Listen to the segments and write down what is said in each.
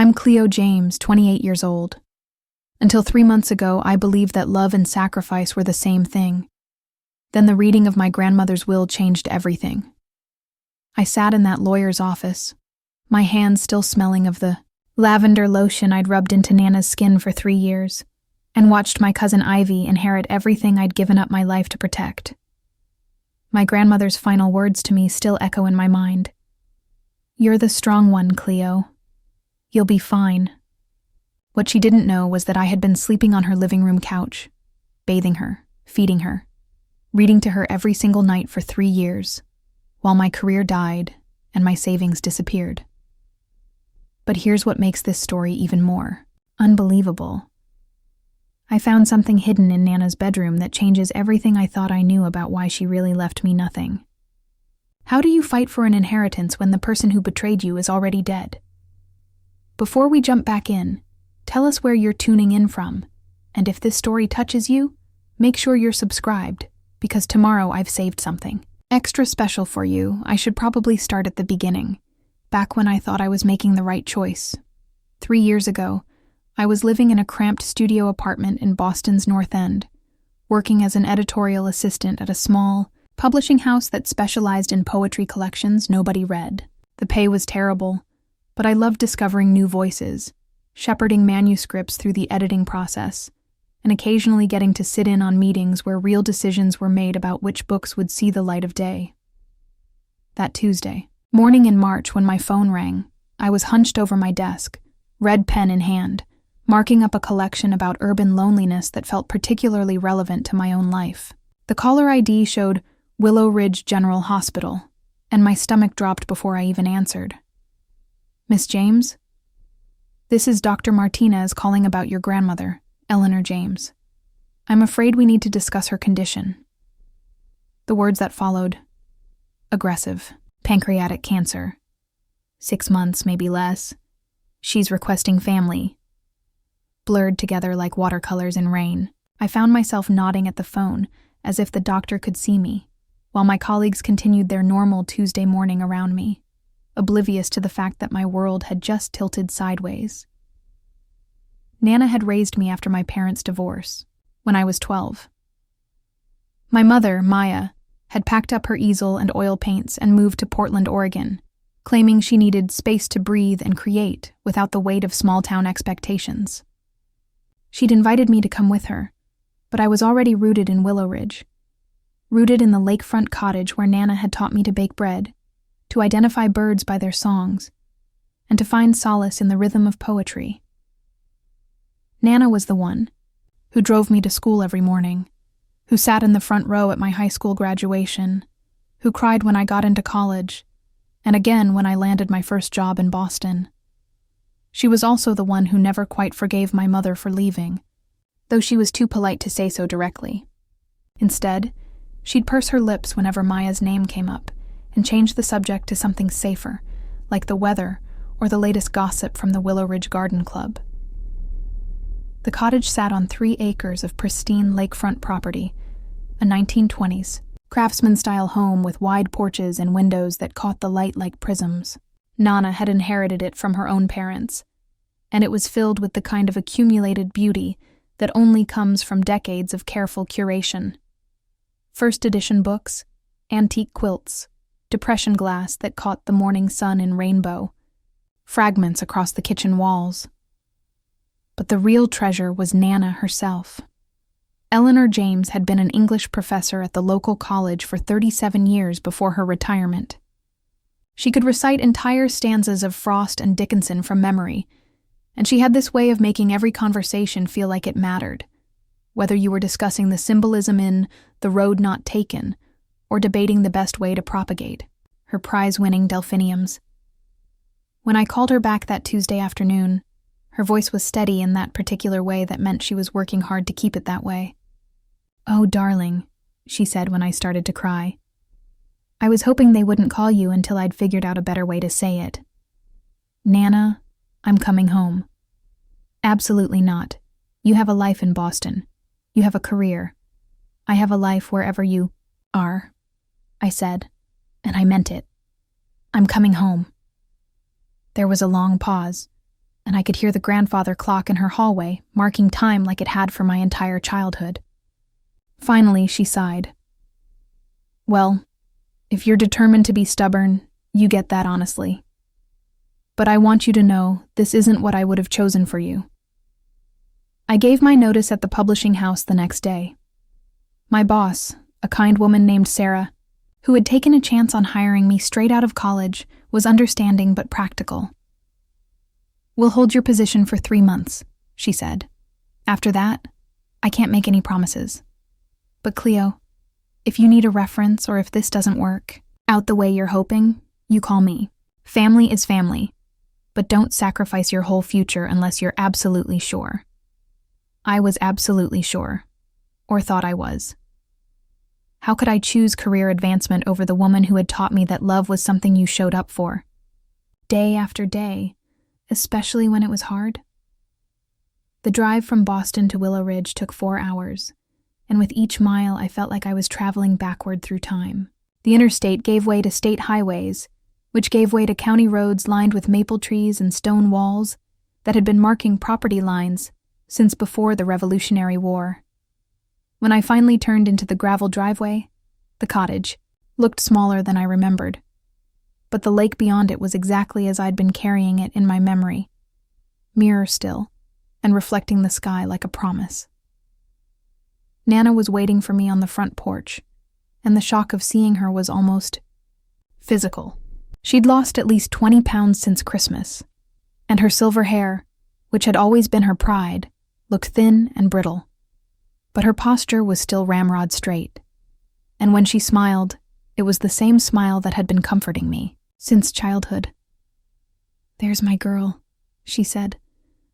I'm Cleo James, 28 years old. Until 3 months ago, I believed that love and sacrifice were the same thing. Then the reading of my grandmother's will changed everything. I sat in that lawyer's office, my hands still smelling of the lavender lotion I'd rubbed into Nana's skin for 3 years, and watched my cousin Ivy inherit everything I'd given up my life to protect. My grandmother's final words to me still echo in my mind. "You're the strong one, Cleo. You'll be fine." What she didn't know was that I had been sleeping on her living room couch, bathing her, feeding her, reading to her every single night for 3 years, while my career died and my savings disappeared. But here's what makes this story even more unbelievable. I found something hidden in Nana's bedroom that changes everything I thought I knew about why she really left me nothing. How do you fight for an inheritance when the person who betrayed you is already dead? Before we jump back in, tell us where you're tuning in from, and if this story touches you, make sure you're subscribed, because tomorrow I've saved something extra special for you. I should probably start at the beginning, back when I thought I was making the right choice. 3 years ago, I was living in a cramped studio apartment in Boston's North End, working as an editorial assistant at a small publishing house that specialized in poetry collections nobody read. The pay was terrible, but I loved discovering new voices, shepherding manuscripts through the editing process, and occasionally getting to sit in on meetings where real decisions were made about which books would see the light of day. That Tuesday morning in March, when my phone rang, I was hunched over my desk, red pen in hand, marking up a collection about urban loneliness that felt particularly relevant to my own life. The caller ID showed Willow Ridge General Hospital, and my stomach dropped before I even answered. "Miss James? This is Dr. Martinez calling about your grandmother, Eleanor James. I'm afraid we need to discuss her condition." The words that followed: aggressive, pancreatic cancer, 6 months, maybe less. She's requesting family. Blurred together like watercolors in rain. I found myself nodding at the phone as if the doctor could see me, while my colleagues continued their normal Tuesday morning around me, oblivious to the fact that my world had just tilted sideways. Nana had raised me after my parents' divorce, when I was 12. My mother, Maya, had packed up her easel and oil paints and moved to Portland, Oregon, claiming she needed space to breathe and create without the weight of small-town expectations. She'd invited me to come with her, but I was already rooted in Willow Ridge, rooted in the lakefront cottage where Nana had taught me to bake bread, to identify birds by their songs, and to find solace in the rhythm of poetry. Nana was the one who drove me to school every morning, who sat in the front row at my high school graduation, who cried when I got into college, and again when I landed my first job in Boston. She was also the one who never quite forgave my mother for leaving, though she was too polite to say so directly. Instead, she'd purse her lips whenever Maya's name came up and change the subject to something safer, like the weather or the latest gossip from the Willow Ridge Garden Club. The cottage sat on 3 acres of pristine lakefront property, a 1920s, craftsman-style home with wide porches and windows that caught the light like prisms. Nana had inherited it from her own parents, and it was filled with the kind of accumulated beauty that only comes from decades of careful curation. First edition books, antique quilts, depression glass that caught the morning sun in rainbow, fragments across the kitchen walls. But the real treasure was Nana herself. Eleanor James had been an English professor at the local college for 37 years before her retirement. She could recite entire stanzas of Frost and Dickinson from memory, and she had this way of making every conversation feel like it mattered, whether you were discussing the symbolism in The Road Not Taken or debating the best way to propagate her prize-winning delphiniums. When I called her back that Tuesday afternoon, her voice was steady in that particular way that meant she was working hard to keep it that way. "Oh, darling," she said when I started to cry. "I was hoping they wouldn't call you until I'd figured out a better way to say it. Nana, I'm coming home." "Absolutely not. You have a life in Boston. You have a career. I have a life wherever you are," I said, and I meant it. "I'm coming home." There was a long pause, and I could hear the grandfather clock in her hallway, marking time like it had for my entire childhood. Finally, she sighed. Well, if you're determined to be stubborn, you get that honestly. But I want you to know this isn't what I would have chosen for you. I gave my notice at the publishing house the next day. My boss, a kind woman named Sarah, who had taken a chance on hiring me straight out of college, was understanding but practical. We'll hold your position for 3 months, she said. After that, I can't make any promises. But Cleo, if you need a reference or if this doesn't work out the way you're hoping, you call me. Family is family, but don't sacrifice your whole future unless you're absolutely sure. I was absolutely sure, or thought I was. How could I choose career advancement over the woman who had taught me that love was something you showed up for? Day after day, especially when it was hard. The drive from Boston to Willow Ridge took 4 hours, and with each mile I felt like I was traveling backward through time. The interstate gave way to state highways, which gave way to county roads lined with maple trees and stone walls that had been marking property lines since before the Revolutionary War. When I finally turned into the gravel driveway, the cottage looked smaller than I remembered, but the lake beyond it was exactly as I'd been carrying it in my memory, mirror still, and reflecting the sky like a promise. Nana was waiting for me on the front porch, and the shock of seeing her was almost physical. She'd lost at least 20 pounds since Christmas, and her silver hair, which had always been her pride, looked thin and brittle. But her posture was still ramrod straight, and when she smiled, it was the same smile that had been comforting me since childhood. "There's my girl," she said,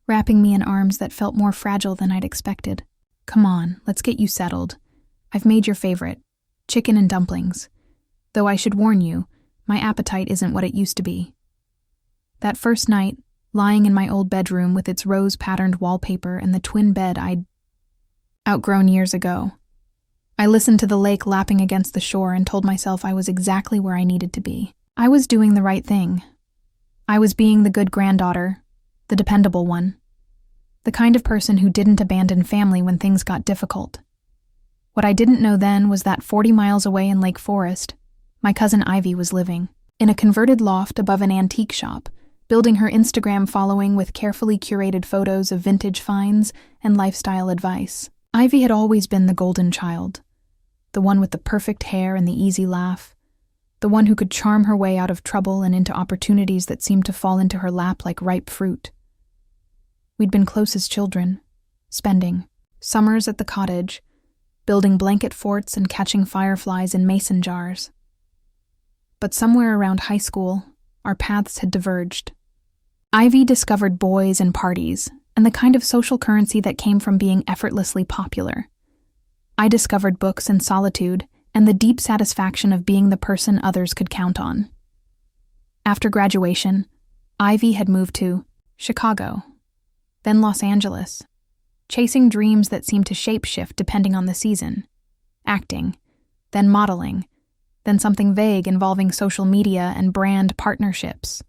wrapping me in arms that felt more fragile than I'd expected. "Come on, let's get you settled. I've made your favorite, chicken and dumplings. Though I should warn you, my appetite isn't what it used to be." That first night, lying in my old bedroom with its rose-patterned wallpaper and the twin bed I'd outgrown years ago, I listened to the lake lapping against the shore and told myself I was exactly where I needed to be. I was doing the right thing. I was being the good granddaughter, the dependable one, the kind of person who didn't abandon family when things got difficult. What I didn't know then was that 40 miles away in Lake Forest, my cousin Ivy was living, in a converted loft above an antique shop, building her Instagram following with carefully curated photos of vintage finds and lifestyle advice. Ivy had always been the golden child, the one with the perfect hair and the easy laugh, the one who could charm her way out of trouble and into opportunities that seemed to fall into her lap like ripe fruit. We'd been close as children, spending summers at the cottage, building blanket forts and catching fireflies in mason jars. But somewhere around high school, our paths had diverged. Ivy discovered boys and parties, and the kind of social currency that came from being effortlessly popular. I discovered books and solitude, and the deep satisfaction of being the person others could count on. After graduation, Ivy had moved to Chicago, then Los Angeles, chasing dreams that seemed to shapeshift depending on the season. Acting, then modeling, then something vague involving social media and brand partnerships.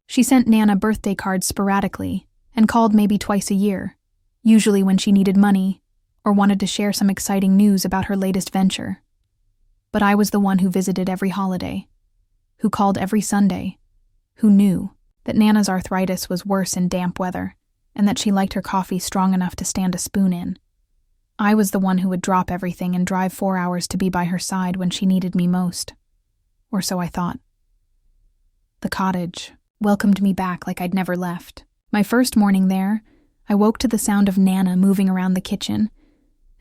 She sent Nana birthday cards sporadically and called maybe twice a year, usually when she needed money or wanted to share some exciting news about her latest venture. But I was the one who visited every holiday, who called every Sunday, who knew that Nana's arthritis was worse in damp weather and that she liked her coffee strong enough to stand a spoon in. I was the one who would drop everything and drive 4 hours to be by her side when she needed me most. Or so I thought. The cottage welcomed me back like I'd never left. My first morning there, I woke to the sound of Nana moving around the kitchen,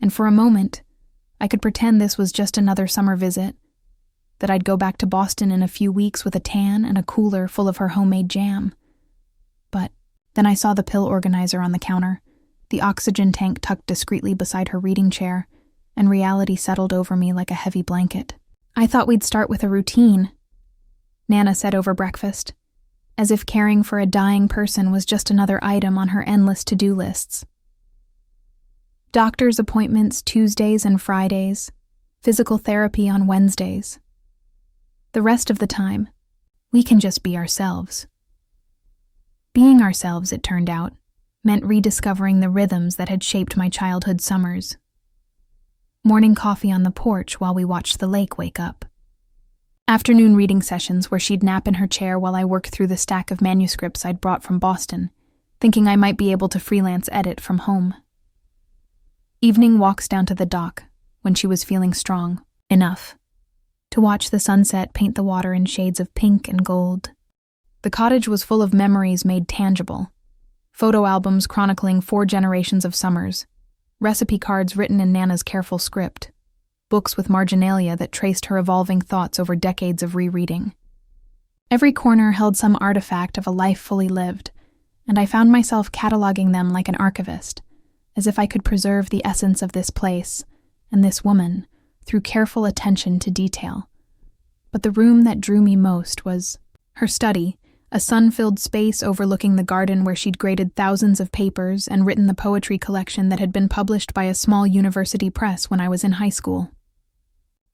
and for a moment, I could pretend this was just another summer visit, that I'd go back to Boston in a few weeks with a tan and a cooler full of her homemade jam. But then I saw the pill organizer on the counter, the oxygen tank tucked discreetly beside her reading chair, and reality settled over me like a heavy blanket. "I thought we'd start with a routine," Nana said over breakfast, as if caring for a dying person was just another item on her endless to-do lists. Doctor's appointments Tuesdays and Fridays, physical therapy on Wednesdays. The rest of the time, we can just be ourselves. Being ourselves, it turned out, meant rediscovering the rhythms that had shaped my childhood summers. Morning coffee on the porch while we watched the lake wake up. Afternoon reading sessions where she'd nap in her chair while I worked through the stack of manuscripts I'd brought from Boston, thinking I might be able to freelance edit from home. Evening walks down to the dock when she was feeling strong enough to watch the sunset paint the water in shades of pink and gold. The cottage was full of memories made tangible. Photo albums chronicling 4 generations of summers, recipe cards written in Nana's careful script, books with marginalia that traced her evolving thoughts over decades of rereading. Every corner held some artifact of a life fully lived, and I found myself cataloging them like an archivist, as if I could preserve the essence of this place and this woman through careful attention to detail. But the room that drew me most was her study, a sun-filled space overlooking the garden where she'd graded thousands of papers and written the poetry collection that had been published by a small university press when I was in high school.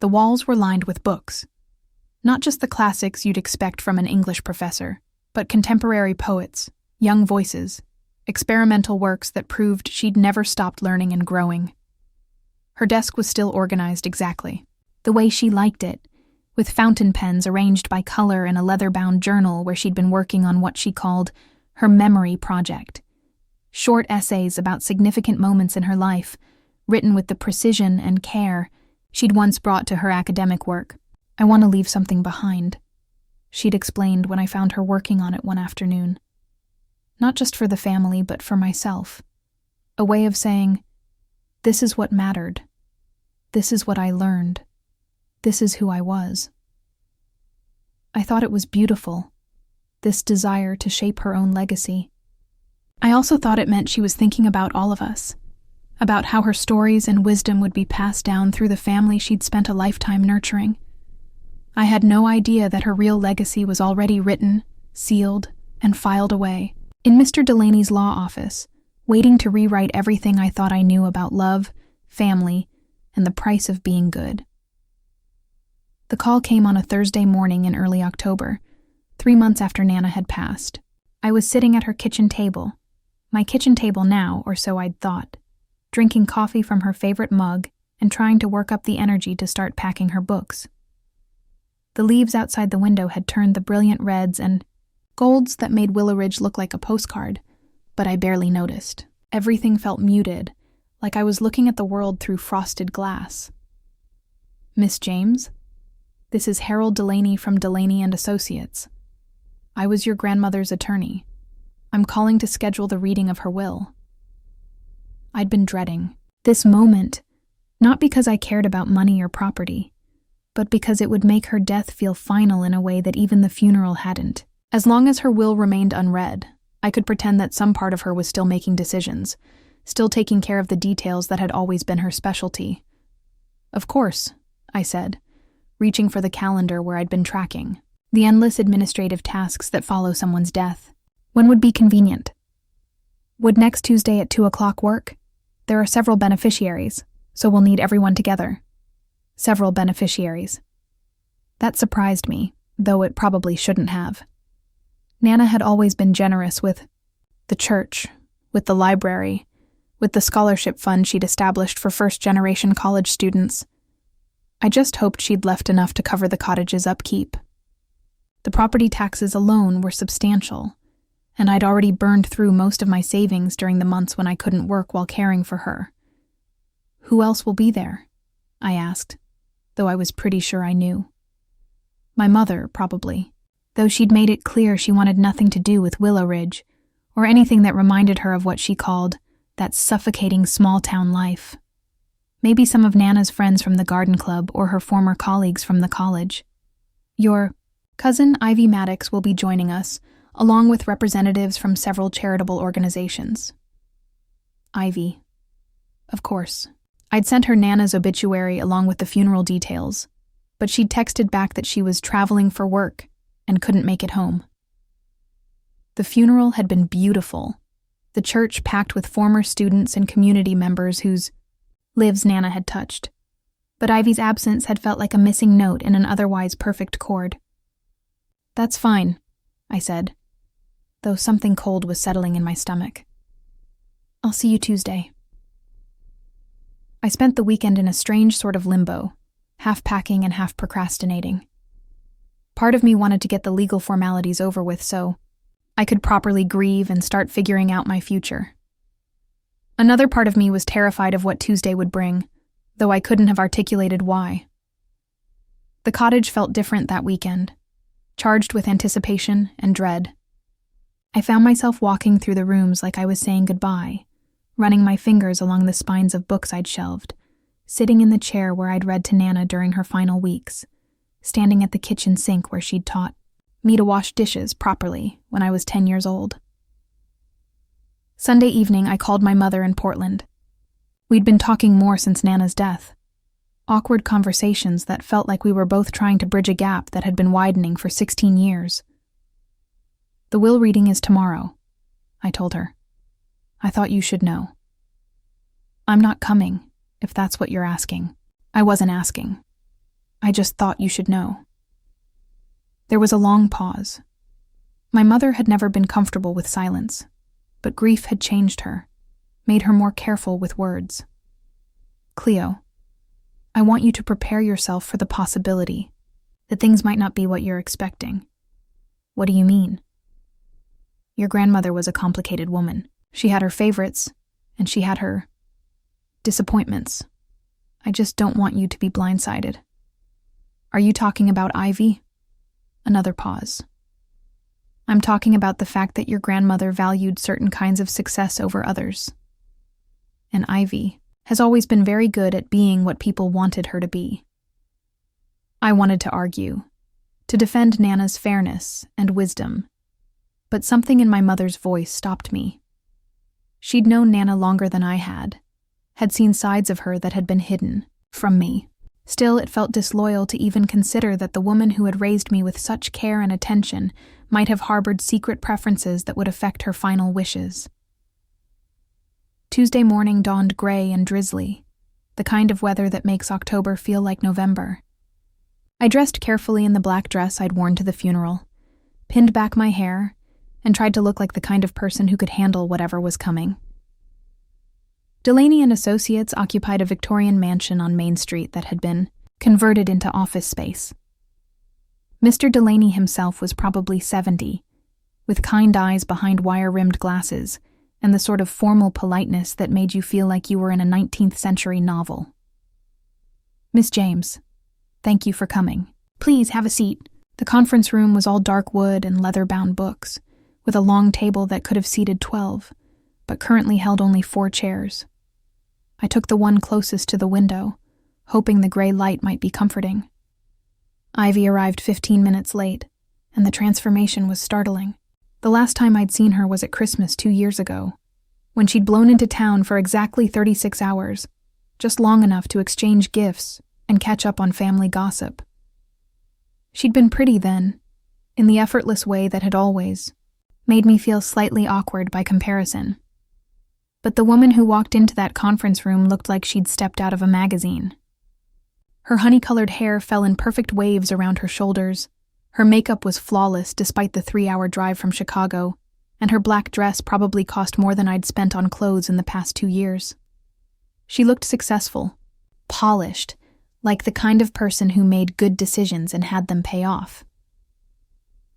The walls were lined with books. Not just the classics you'd expect from an English professor, but contemporary poets, young voices, experimental works that proved she'd never stopped learning and growing. Her desk was still organized exactly, the way she liked it, with fountain pens arranged by color in a leather-bound journal where she'd been working on what she called her memory project. Short essays about significant moments in her life, written with the precision and care she'd once brought to her academic work. "I want to leave something behind," she'd explained when I found her working on it one afternoon. Not just for the family, but for myself. A way of saying, this is what mattered. This is what I learned. This is who I was. I thought it was beautiful, this desire to shape her own legacy. I also thought it meant she was thinking about all of us, about how her stories and wisdom would be passed down through the family she'd spent a lifetime nurturing. I had no idea that her real legacy was already written, sealed, and filed away in Mr. Delaney's law office, waiting to rewrite everything I thought I knew about love, family, and the price of being good. The call came on a Thursday morning in early October, 3 months after Nana had passed. I was sitting at her kitchen table, my kitchen table now, or so I'd thought, drinking coffee from her favorite mug and trying to work up the energy to start packing her books. The leaves outside the window had turned the brilliant reds and golds that made Willow Ridge look like a postcard, but I barely noticed. Everything felt muted, like I was looking at the world through frosted glass. "Miss James? This is Harold Delaney from Delaney & Associates. I was your grandmother's attorney. I'm calling to schedule the reading of her will." I'd been dreading this moment, not because I cared about money or property, but because it would make her death feel final in a way that even the funeral hadn't. As long as her will remained unread, I could pretend that some part of her was still making decisions, still taking care of the details that had always been her specialty. "Of course," I said, reaching for the calendar where I'd been tracking the endless administrative tasks that follow someone's death. "When would be convenient? Would next Tuesday at 2:00 work? There are several beneficiaries, so we'll need everyone together." Several beneficiaries. That surprised me, though it probably shouldn't have. Nana had always been generous with the church, with the library, with the scholarship fund she'd established for first-generation college students. I just hoped she'd left enough to cover the cottage's upkeep. The property taxes alone were substantial, and I'd already burned through most of my savings during the months when I couldn't work while caring for her. "Who else will be there?" I asked, though I was pretty sure I knew. My mother, probably, though she'd made it clear she wanted nothing to do with Willow Ridge, or anything that reminded her of what she called that suffocating small-town life. Maybe some of Nana's friends from the garden club or her former colleagues from the college. "Your cousin Ivy Maddox will be joining us, along with representatives from several charitable organizations." Ivy. Of course. I'd sent her Nana's obituary along with the funeral details, but she'd texted back that she was traveling for work and couldn't make it home. The funeral had been beautiful, the church packed with former students and community members whose lives Nana had touched, but Ivy's absence had felt like a missing note in an otherwise perfect chord. "That's fine," I said. though something cold was settling in my stomach. "I'll see you Tuesday." I spent the weekend in a strange sort of limbo, half packing and half procrastinating. Part of me wanted to get the legal formalities over with so I could properly grieve and start figuring out my future. Another part of me was terrified of what Tuesday would bring, though I couldn't have articulated why. The cottage felt different that weekend, charged with anticipation and dread. I found myself walking through the rooms like I was saying goodbye, running my fingers along the spines of books I'd shelved, sitting in the chair where I'd read to Nana during her final weeks, standing at the kitchen sink where she'd taught me to wash dishes properly when I was 10 years old. Sunday evening, I called my mother in Portland. We'd been talking more since Nana's death. Awkward conversations that felt like we were both trying to bridge a gap that had been widening for 16 years. "The will reading is tomorrow," I told her. "I thought you should know." "I'm not coming, if that's what you're asking." "I wasn't asking. I just thought you should know." There was a long pause. My mother had never been comfortable with silence, but grief had changed her, made her more careful with words. "Cleo, I want you to prepare yourself for the possibility that things might not be what you're expecting." "What do you mean?" "Your grandmother was a complicated woman. She had her favorites, and she had her disappointments. I just don't want you to be blindsided." "Are you talking about Ivy?" Another pause. "I'm talking about the fact that your grandmother valued certain kinds of success over others. And Ivy has always been very good at being what people wanted her to be." I wanted to argue, to defend Nana's fairness and wisdom, but something in my mother's voice stopped me. She'd known Nana longer than I had seen sides of her that had been hidden from me. Still, it felt disloyal to even consider that the woman who had raised me with such care and attention might have harbored secret preferences that would affect her final wishes. Tuesday morning dawned gray and drizzly, the kind of weather that makes October feel like November. I dressed carefully in the black dress I'd worn to the funeral, pinned back my hair, and tried to look like the kind of person who could handle whatever was coming. Delaney and Associates occupied a Victorian mansion on Main Street that had been converted into office space. Mr. Delaney himself was probably 70, with kind eyes behind wire-rimmed glasses and the sort of formal politeness that made you feel like you were in a 19th century novel. "Miss James, thank you for coming. Please have a seat." The conference room was all dark wood and leather-bound books, with a long table that could have seated 12, but currently held only 4 chairs. I took the one closest to the window, hoping the gray light might be comforting. Ivy arrived 15 minutes late, and the transformation was startling. The last time I'd seen her was at Christmas 2 years ago, when she'd blown into town for exactly 36 hours, just long enough to exchange gifts and catch up on family gossip. She'd been pretty then, in the effortless way that had always made me feel slightly awkward by comparison. But the woman who walked into that conference room looked like she'd stepped out of a magazine. Her honey-colored hair fell in perfect waves around her shoulders. Her makeup was flawless despite the 3-hour drive from Chicago, and her black dress probably cost more than I'd spent on clothes in the past 2 years. She looked successful, polished, like the kind of person who made good decisions and had them pay off.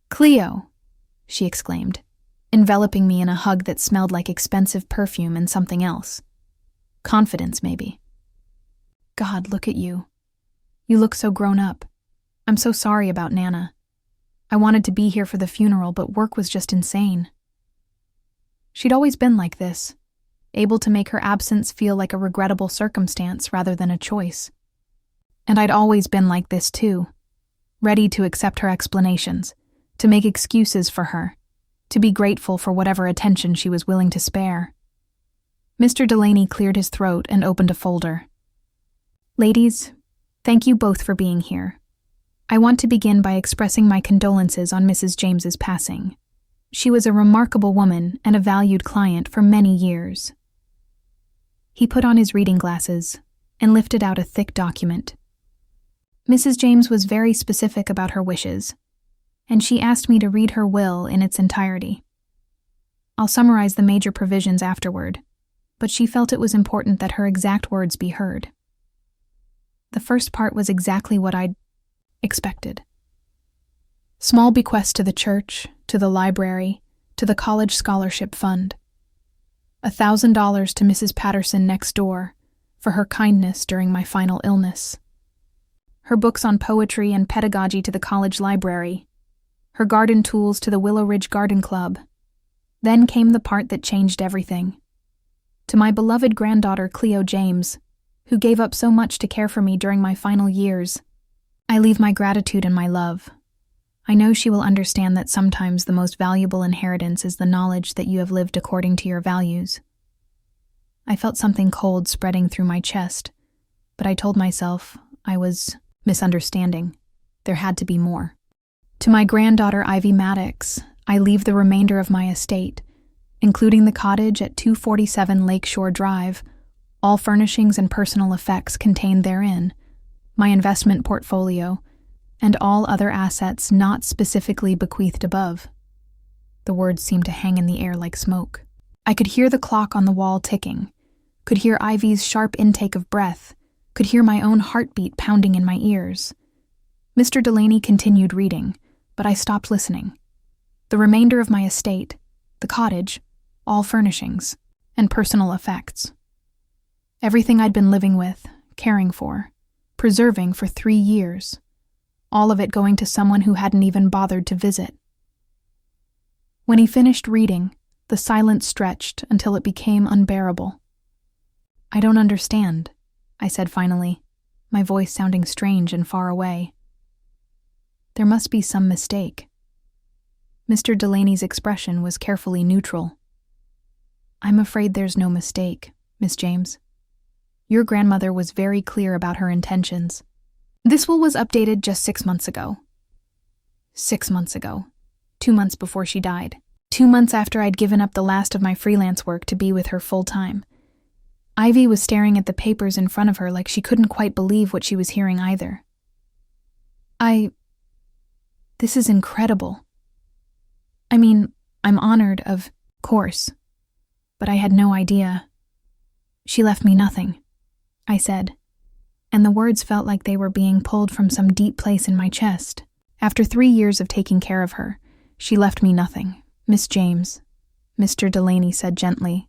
"Cleo!" she exclaimed, enveloping me in a hug that smelled like expensive perfume and something else. Confidence, maybe. "God, look at you. You look so grown up. I'm so sorry about Nana. I wanted to be here for the funeral, but work was just insane." She'd always been like this, able to make her absence feel like a regrettable circumstance rather than a choice. And I'd always been like this too, ready to accept her explanations, to make excuses for her, to be grateful for whatever attention she was willing to spare. Mr. Delaney cleared his throat and opened a folder. "Ladies, thank you both for being here. I want to begin by expressing my condolences on Mrs. James's passing. She was a remarkable woman and a valued client for many years." He put on his reading glasses and lifted out a thick document. "Mrs. James was very specific about her wishes, and she asked me to read her will in its entirety. I'll summarize the major provisions afterward, but she felt it was important that her exact words be heard. The first part was exactly what I'd expected. Small bequests to the church, to the library, to the college scholarship fund. $1,000 to Mrs. Patterson next door for her kindness during my final illness. Her books on poetry and pedagogy to the college library. Her garden tools to the Willow Ridge Garden Club. Then came the part that changed everything. To my beloved granddaughter Cleo James, who gave up so much to care for me during my final years, I leave my gratitude and my love. I know she will understand that sometimes the most valuable inheritance is the knowledge that you have lived according to your values. I felt something cold spreading through my chest, but I told myself I was misunderstanding. There had to be more. To my granddaughter Ivy Maddox, I leave the remainder of my estate, including the cottage at 247 Lakeshore Drive, all furnishings and personal effects contained therein, my investment portfolio, and all other assets not specifically bequeathed above. The words seemed to hang in the air like smoke. I could hear the clock on the wall ticking, could hear Ivy's sharp intake of breath, could hear my own heartbeat pounding in my ears. Mr. Delaney continued reading, but I stopped listening. The remainder of my estate, the cottage, all furnishings, and personal effects. Everything I'd been living with, caring for, preserving for 3 years. All of it going to someone who hadn't even bothered to visit. When he finished reading, the silence stretched until it became unbearable. "I don't understand," I said finally, my voice sounding strange and far away. "There must be some mistake." Mr. Delaney's expression was carefully neutral. "I'm afraid there's no mistake, Miss James. Your grandmother was very clear about her intentions. This will was updated just 6 months ago. 6 months ago. 2 months before she died. 2 months after I'd given up the last of my freelance work to be with her full-time. Ivy was staring at the papers in front of her like she couldn't quite believe what she was hearing either. This is incredible. I mean, I'm honored, of course, but I had no idea. She left me nothing," I said, and the words felt like they were being pulled from some deep place in my chest. "After 3 years of taking care of her, she left me nothing, Miss James," Mr. Delaney said gently.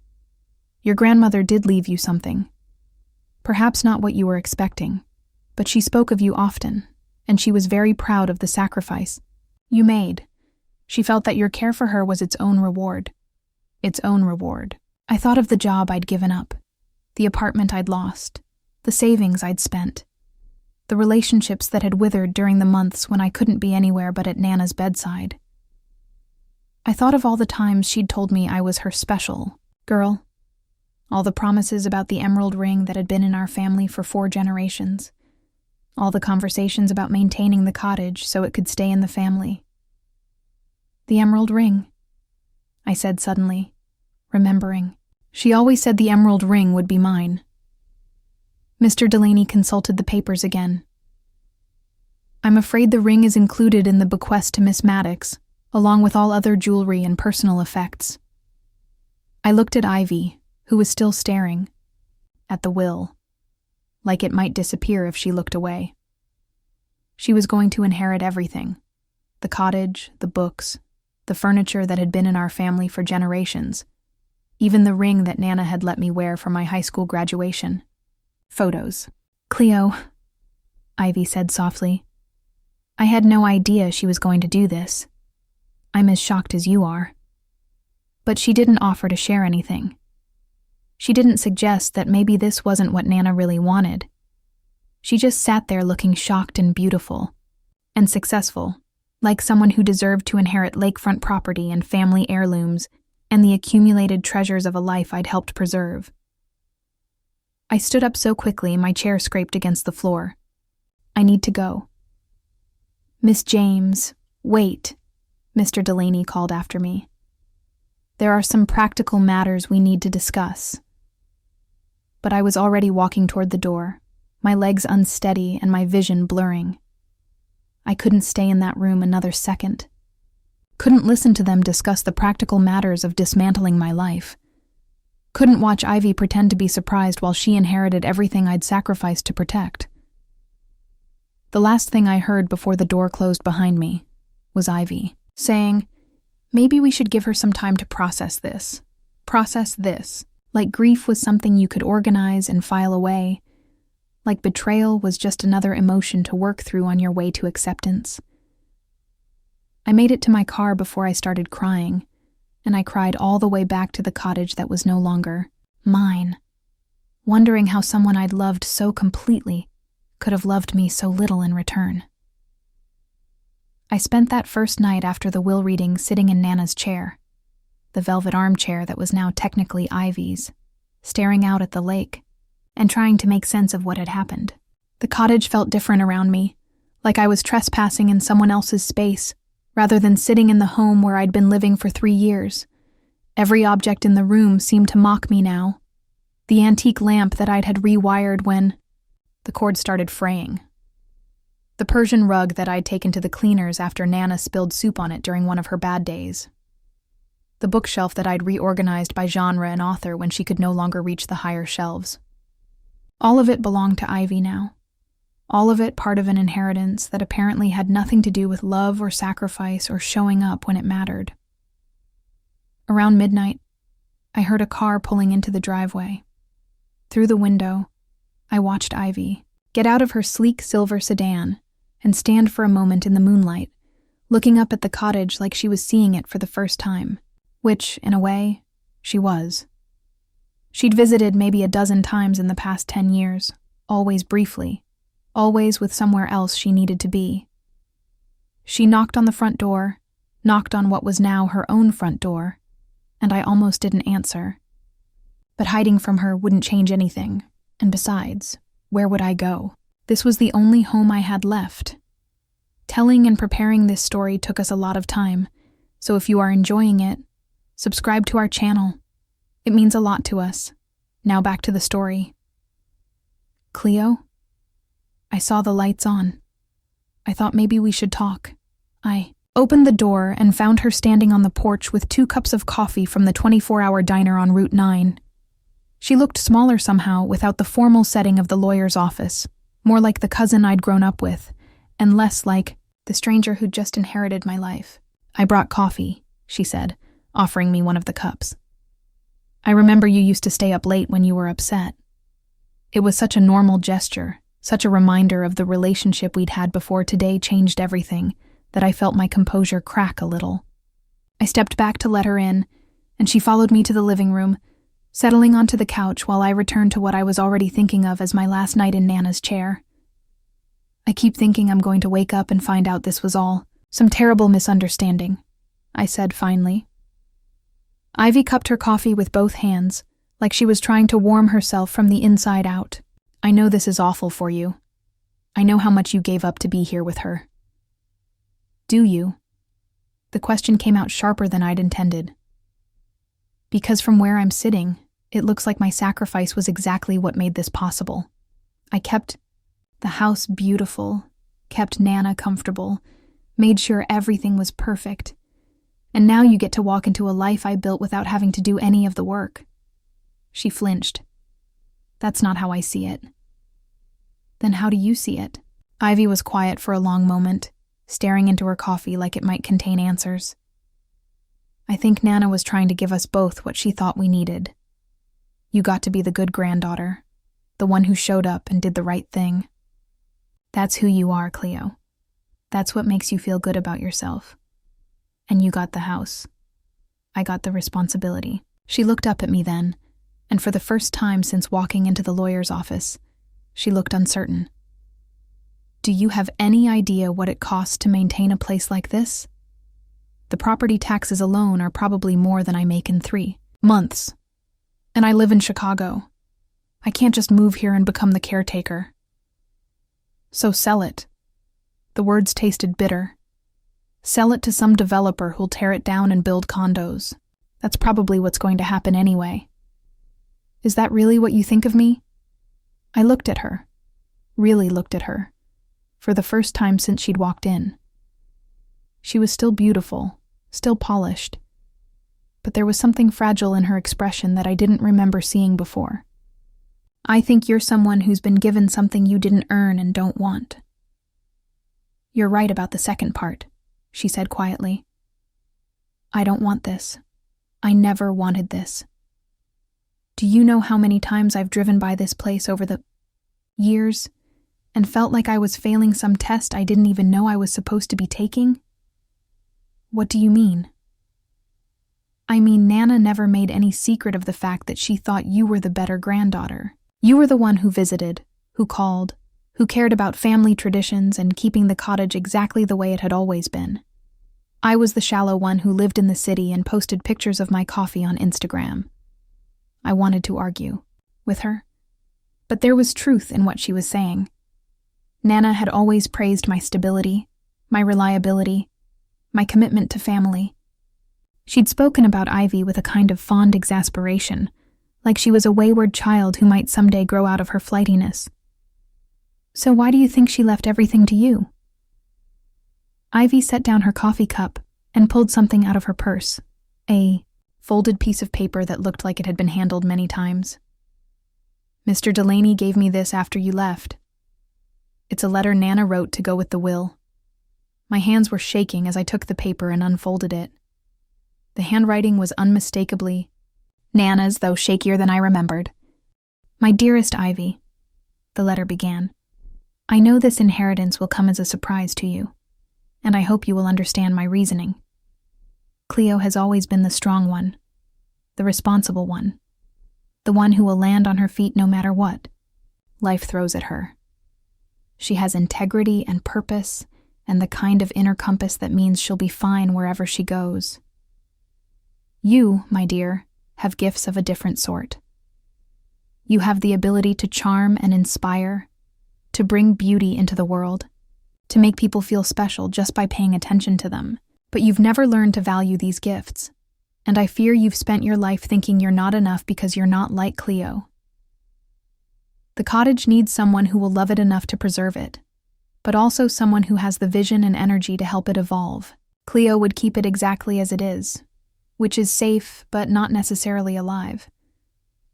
"Your grandmother did leave you something. Perhaps not what you were expecting, but she spoke of you often, and she was very proud of the sacrifice you made. She felt that your care for her was its own reward. Its own reward. I thought of the job I'd given up, the apartment I'd lost, the savings I'd spent, the relationships that had withered during the months when I couldn't be anywhere but at Nana's bedside. I thought of all the times she'd told me I was her special girl, all the promises about the emerald ring that had been in our family for 4 generations, all the conversations about maintaining the cottage so it could stay in the family. The emerald ring, I said suddenly, remembering. She always said the emerald ring would be mine. Mr. Delaney consulted the papers again. "I'm afraid the ring is included in the bequest to Miss Maddox, along with all other jewelry and personal effects." I looked at Ivy, who was still staring at the will, like it might disappear if she looked away. She was going to inherit everything: the cottage, the books, the furniture that had been in our family for generations, even the ring that Nana had let me wear for my high school graduation. Photos. "Cleo," Ivy said softly, "I had no idea she was going to do this. I'm as shocked as you are." But she didn't offer to share anything. She didn't suggest that maybe this wasn't what Nana really wanted. She just sat there looking shocked and beautiful, and successful, like someone who deserved to inherit lakefront property and family heirlooms and the accumulated treasures of a life I'd helped preserve. I stood up so quickly my chair scraped against the floor. "I need to go." "Miss James, wait," Mr. Delaney called after me. "There are some practical matters we need to discuss." But I was already walking toward the door, my legs unsteady and my vision blurring. I couldn't stay in that room another second. Couldn't listen to them discuss the practical matters of dismantling my life. Couldn't watch Ivy pretend to be surprised while she inherited everything I'd sacrificed to protect. The last thing I heard before the door closed behind me was Ivy saying, "Maybe we should give her some time to process this. Process this. Like grief was something you could organize and file away. Like betrayal was just another emotion to work through on your way to acceptance." I made it to my car before I started crying, and I cried all the way back to the cottage that was no longer mine, wondering how someone I'd loved so completely could have loved me so little in return. I spent that first night after the will reading sitting in Nana's chair, the velvet armchair that was now technically Ivy's, staring out at the lake and trying to make sense of what had happened. The cottage felt different around me, like I was trespassing in someone else's space, rather than sitting in the home where I'd been living for 3 years. Every object in the room seemed to mock me now. The antique lamp that I'd had rewired when the cord started fraying. The Persian rug that I'd taken to the cleaners after Nana spilled soup on it during one of her bad days. The bookshelf that I'd reorganized by genre and author when she could no longer reach the higher shelves. All of it belonged to Ivy now. All of it part of an inheritance that apparently had nothing to do with love or sacrifice or showing up when it mattered. Around midnight, I heard a car pulling into the driveway. Through the window, I watched Ivy get out of her sleek silver sedan and stand for a moment in the moonlight, looking up at the cottage like she was seeing it for the first time, which, in a way, she was. She'd visited maybe a dozen times in the past 10 years, always briefly, always with somewhere else she needed to be. She knocked on the front door, knocked on what was now her own front door, and I almost didn't answer. But hiding from her wouldn't change anything, and besides, where would I go? This was the only home I had left. Telling and preparing this story took us a lot of time, so if you are enjoying it, subscribe to our channel. It means a lot to us. Now back to the story. Cleo? I saw the lights on. I thought maybe we should talk. I opened the door and found her standing on the porch with 2 cups of coffee from the 24-hour diner on Route 9. She looked smaller somehow without the formal setting of the lawyer's office, more like the cousin I'd grown up with, and less like the stranger who'd just inherited my life. "I brought coffee," she said, offering me one of the cups. "I remember you used to stay up late when you were upset." It was such a normal gesture, such a reminder of the relationship we'd had before today changed everything, that I felt my composure crack a little. I stepped back to let her in, and she followed me to the living room, settling onto the couch while I returned to what I was already thinking of as my last night in Nana's chair. "I keep thinking I'm going to wake up and find out this was all some terrible misunderstanding," I said finally. Ivy cupped her coffee with both hands, like she was trying to warm herself from the inside out. "I know this is awful for you. I know how much you gave up to be here with her." "Do you?" The question came out sharper than I'd intended. Because from where I'm sitting, it looks like my sacrifice was exactly what made this possible. I kept the house beautiful, kept Nana comfortable, made sure everything was perfect. And now you get to walk into a life I built without having to do any of the work. She flinched. "That's not how I see it." "Then how do you see it?" Ivy was quiet for a long moment, staring into her coffee like it might contain answers. "I think Nana was trying to give us both what she thought we needed. You got to be the good granddaughter, the one who showed up and did the right thing. That's who you are, Cleo. That's what makes you feel good about yourself. And you got the house. I got the responsibility." She looked up at me then, and for the first time since walking into the lawyer's office, she looked uncertain. "Do you have any idea what it costs to maintain a place like this? The property taxes alone are probably more than I make in 3 months. And I live in Chicago. I can't just move here and become the caretaker. So sell it." The words tasted bitter. "Sell it to some developer who'll tear it down and build condos. That's probably what's going to happen anyway. Is that really what you think of me?" I looked at her, really looked at her, for the first time since she'd walked in. She was still beautiful, still polished. But there was something fragile in her expression that I didn't remember seeing before. I think you're someone who's been given something you didn't earn and don't want. You're right about the second part, she said quietly. I don't want this. I never wanted this. Do you know how many times I've driven by this place over the years and felt like I was failing some test I didn't even know I was supposed to be taking? What do you mean? I mean, Nana never made any secret of the fact that she thought you were the better granddaughter. You were the one who visited, who called, who cared about family traditions and keeping the cottage exactly the way it had always been. I was the shallow one who lived in the city and posted pictures of my coffee on Instagram. I wanted to argue with her, but there was truth in what she was saying. Nana had always praised my stability, my reliability, my commitment to family. She'd spoken about Ivy with a kind of fond exasperation, like she was a wayward child who might someday grow out of her flightiness. So why do you think she left everything to you? Ivy set down her coffee cup and pulled something out of her purse, a folded piece of paper that looked like it had been handled many times. Mr. Delaney gave me this after you left. It's a letter Nana wrote to go with the will. My hands were shaking as I took the paper and unfolded it. The handwriting was unmistakably Nana's, though shakier than I remembered. My dearest Ivy, the letter began. I know this inheritance will come as a surprise to you, and I hope you will understand my reasoning. Cleo has always been the strong one, the responsible one, the one who will land on her feet no matter what life throws at her. She has integrity and purpose and the kind of inner compass that means she'll be fine wherever she goes. You, my dear, have gifts of a different sort. You have the ability to charm and inspire, to bring beauty into the world, to make people feel special just by paying attention to them. But you've never learned to value these gifts, and I fear you've spent your life thinking you're not enough because you're not like Cleo. The cottage needs someone who will love it enough to preserve it, but also someone who has the vision and energy to help it evolve. Cleo would keep it exactly as it is, which is safe but not necessarily alive.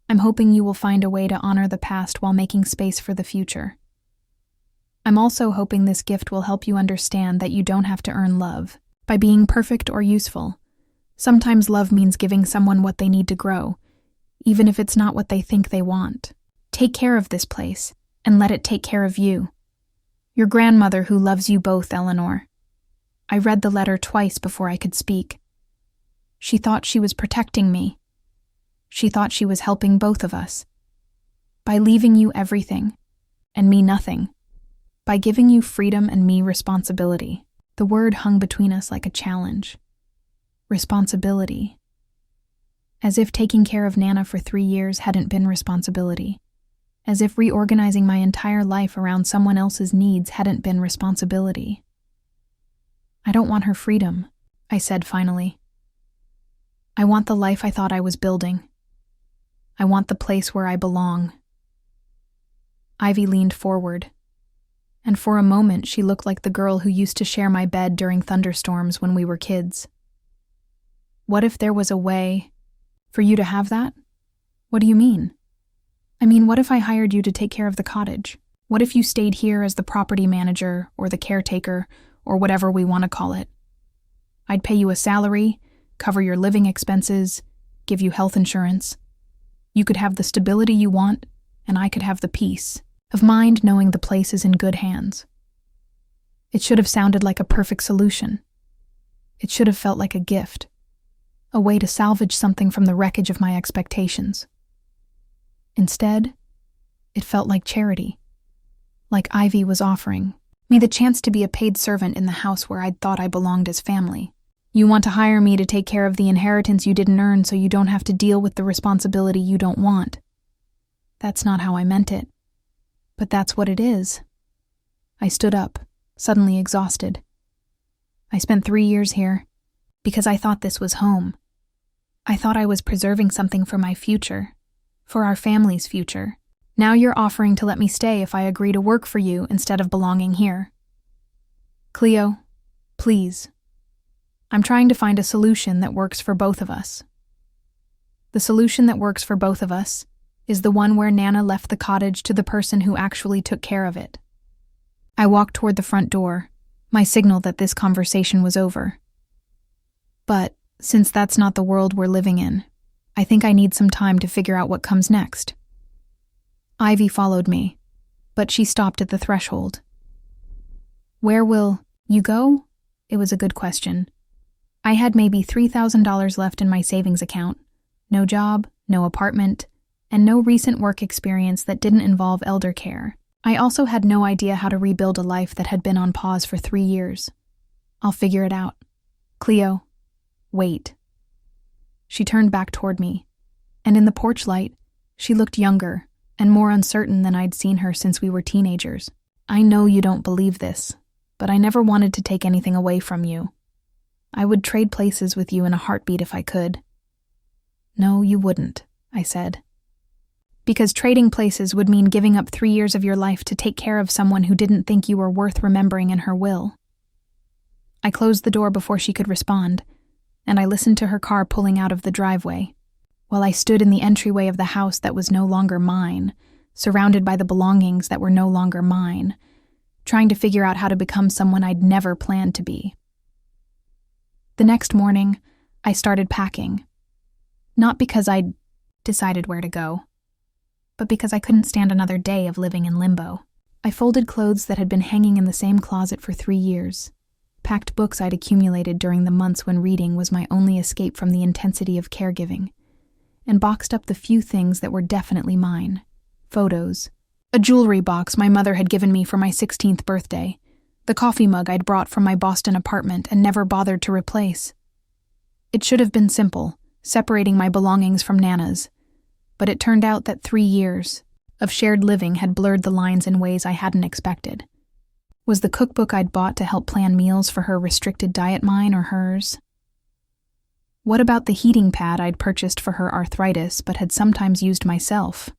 I'm hoping you will find a way to honor the past while making space for the future. I'm also hoping this gift will help you understand that you don't have to earn love by being perfect or useful. Sometimes love means giving someone what they need to grow, even if it's not what they think they want. Take care of this place, and let it take care of you. Your grandmother who loves you both, Eleanor. I read the letter twice before I could speak. She thought she was protecting me. She thought she was helping both of us. By leaving you everything, and me nothing. By giving you freedom and me responsibility. The word hung between us like a challenge. Responsibility. As if taking care of Nana for 3 years hadn't been responsibility. As if reorganizing my entire life around someone else's needs hadn't been responsibility. I don't want her freedom, I said finally. I want the life I thought I was building. I want the place where I belong. Ivy leaned forward, and for a moment she looked like the girl who used to share my bed during thunderstorms when we were kids. What if there was a way for you to have that? What do you mean? I mean, what if I hired you to take care of the cottage? What if you stayed here as the property manager or the caretaker or whatever we want to call it? I'd pay you a salary, cover your living expenses, give you health insurance. You could have the stability you want, and I could have the peace of mind knowing the place is in good hands. It should have sounded like a perfect solution. It should have felt like a gift, a way to salvage something from the wreckage of my expectations. Instead, it felt like charity, like Ivy was offering me the chance to be a paid servant in the house where I'd thought I belonged as family. You want to hire me to take care of the inheritance you didn't earn so you don't have to deal with the responsibility you don't want. That's not how I meant it. But that's what it is. I stood up, suddenly exhausted. I spent 3 years here because I thought this was home. I thought I was preserving something for my future, for our family's future. Now you're offering to let me stay if I agree to work for you instead of belonging here. Cleo, please. I'm trying to find a solution that works for both of us. The solution that works for both of us is the one where Nana left the cottage to the person who actually took care of it. I walked toward the front door, my signal that this conversation was over. But, since that's not the world we're living in, I think I need some time to figure out what comes next. Ivy followed me, but she stopped at the threshold. Where will you go? It was a good question. I had maybe $3,000 left in my savings account. No job, no apartment, and no recent work experience that didn't involve elder care. I also had no idea how to rebuild a life that had been on pause for 3 years. I'll figure it out. Cleo, wait. She turned back toward me, and in the porch light, she looked younger and more uncertain than I'd seen her since we were teenagers. I know you don't believe this, but I never wanted to take anything away from you. I would trade places with you in a heartbeat if I could. No, you wouldn't, I said. Because trading places would mean giving up 3 years of your life to take care of someone who didn't think you were worth remembering in her will. I closed the door before she could respond, and I listened to her car pulling out of the driveway, while I stood in the entryway of the house that was no longer mine, surrounded by the belongings that were no longer mine, trying to figure out how to become someone I'd never planned to be. The next morning, I started packing. Not because I'd decided where to go, but because I couldn't stand another day of living in limbo. I folded clothes that had been hanging in the same closet for 3 years, packed books I'd accumulated during the months when reading was my only escape from the intensity of caregiving, and boxed up the few things that were definitely mine. Photos, a jewelry box my mother had given me for my 16th birthday, the coffee mug I'd brought from my Boston apartment and never bothered to replace. It should have been simple, separating my belongings from Nana's, but it turned out that 3 years of shared living had blurred the lines in ways I hadn't expected. Was the cookbook I'd bought to help plan meals for her restricted diet mine or hers? What about the heating pad I'd purchased for her arthritis but had sometimes used myself?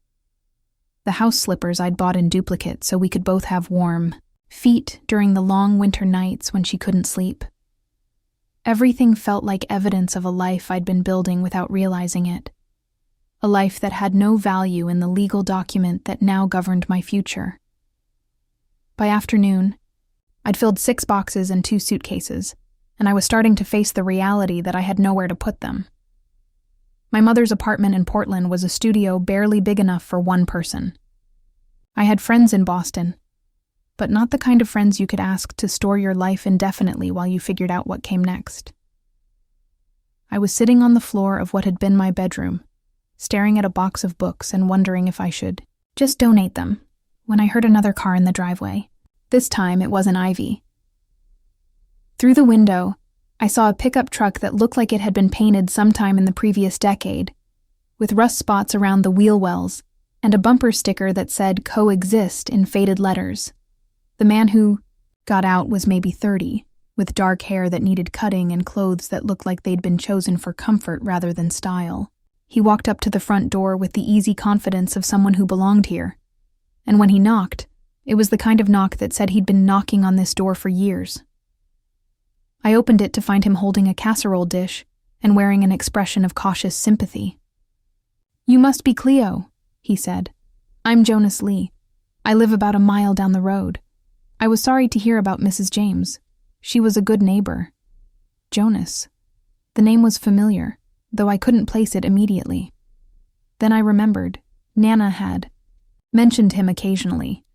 The house slippers I'd bought in duplicate so we could both have warm feet during the long winter nights when she couldn't sleep. Everything felt like evidence of a life I'd been building without realizing it. A life that had no value in the legal document that now governed my future. By afternoon, I'd filled 6 boxes and 2 suitcases, and I was starting to face the reality that I had nowhere to put them. My mother's apartment in Portland was a studio barely big enough for one person. I had friends in Boston, but not the kind of friends you could ask to store your life indefinitely while you figured out what came next. I was sitting on the floor of what had been my bedroom, staring at a box of books and wondering if I should just donate them, when I heard another car in the driveway. This time it wasn't Ivy. Through the window, I saw a pickup truck that looked like it had been painted sometime in the previous decade, with rust spots around the wheel wells and a bumper sticker that said "Coexist" in faded letters. The man who got out was maybe 30, with dark hair that needed cutting and clothes that looked like they'd been chosen for comfort rather than style. He walked up to the front door with the easy confidence of someone who belonged here. And when he knocked, it was the kind of knock that said he'd been knocking on this door for years. I opened it to find him holding a casserole dish and wearing an expression of cautious sympathy. "You must be Cleo," he said. "I'm Jonas Lee. I live about a mile down the road. I was sorry to hear about Mrs. James. She was a good neighbor." Jonas. The name was familiar, though I couldn't place it immediately. Then I remembered. Nana had mentioned him occasionally.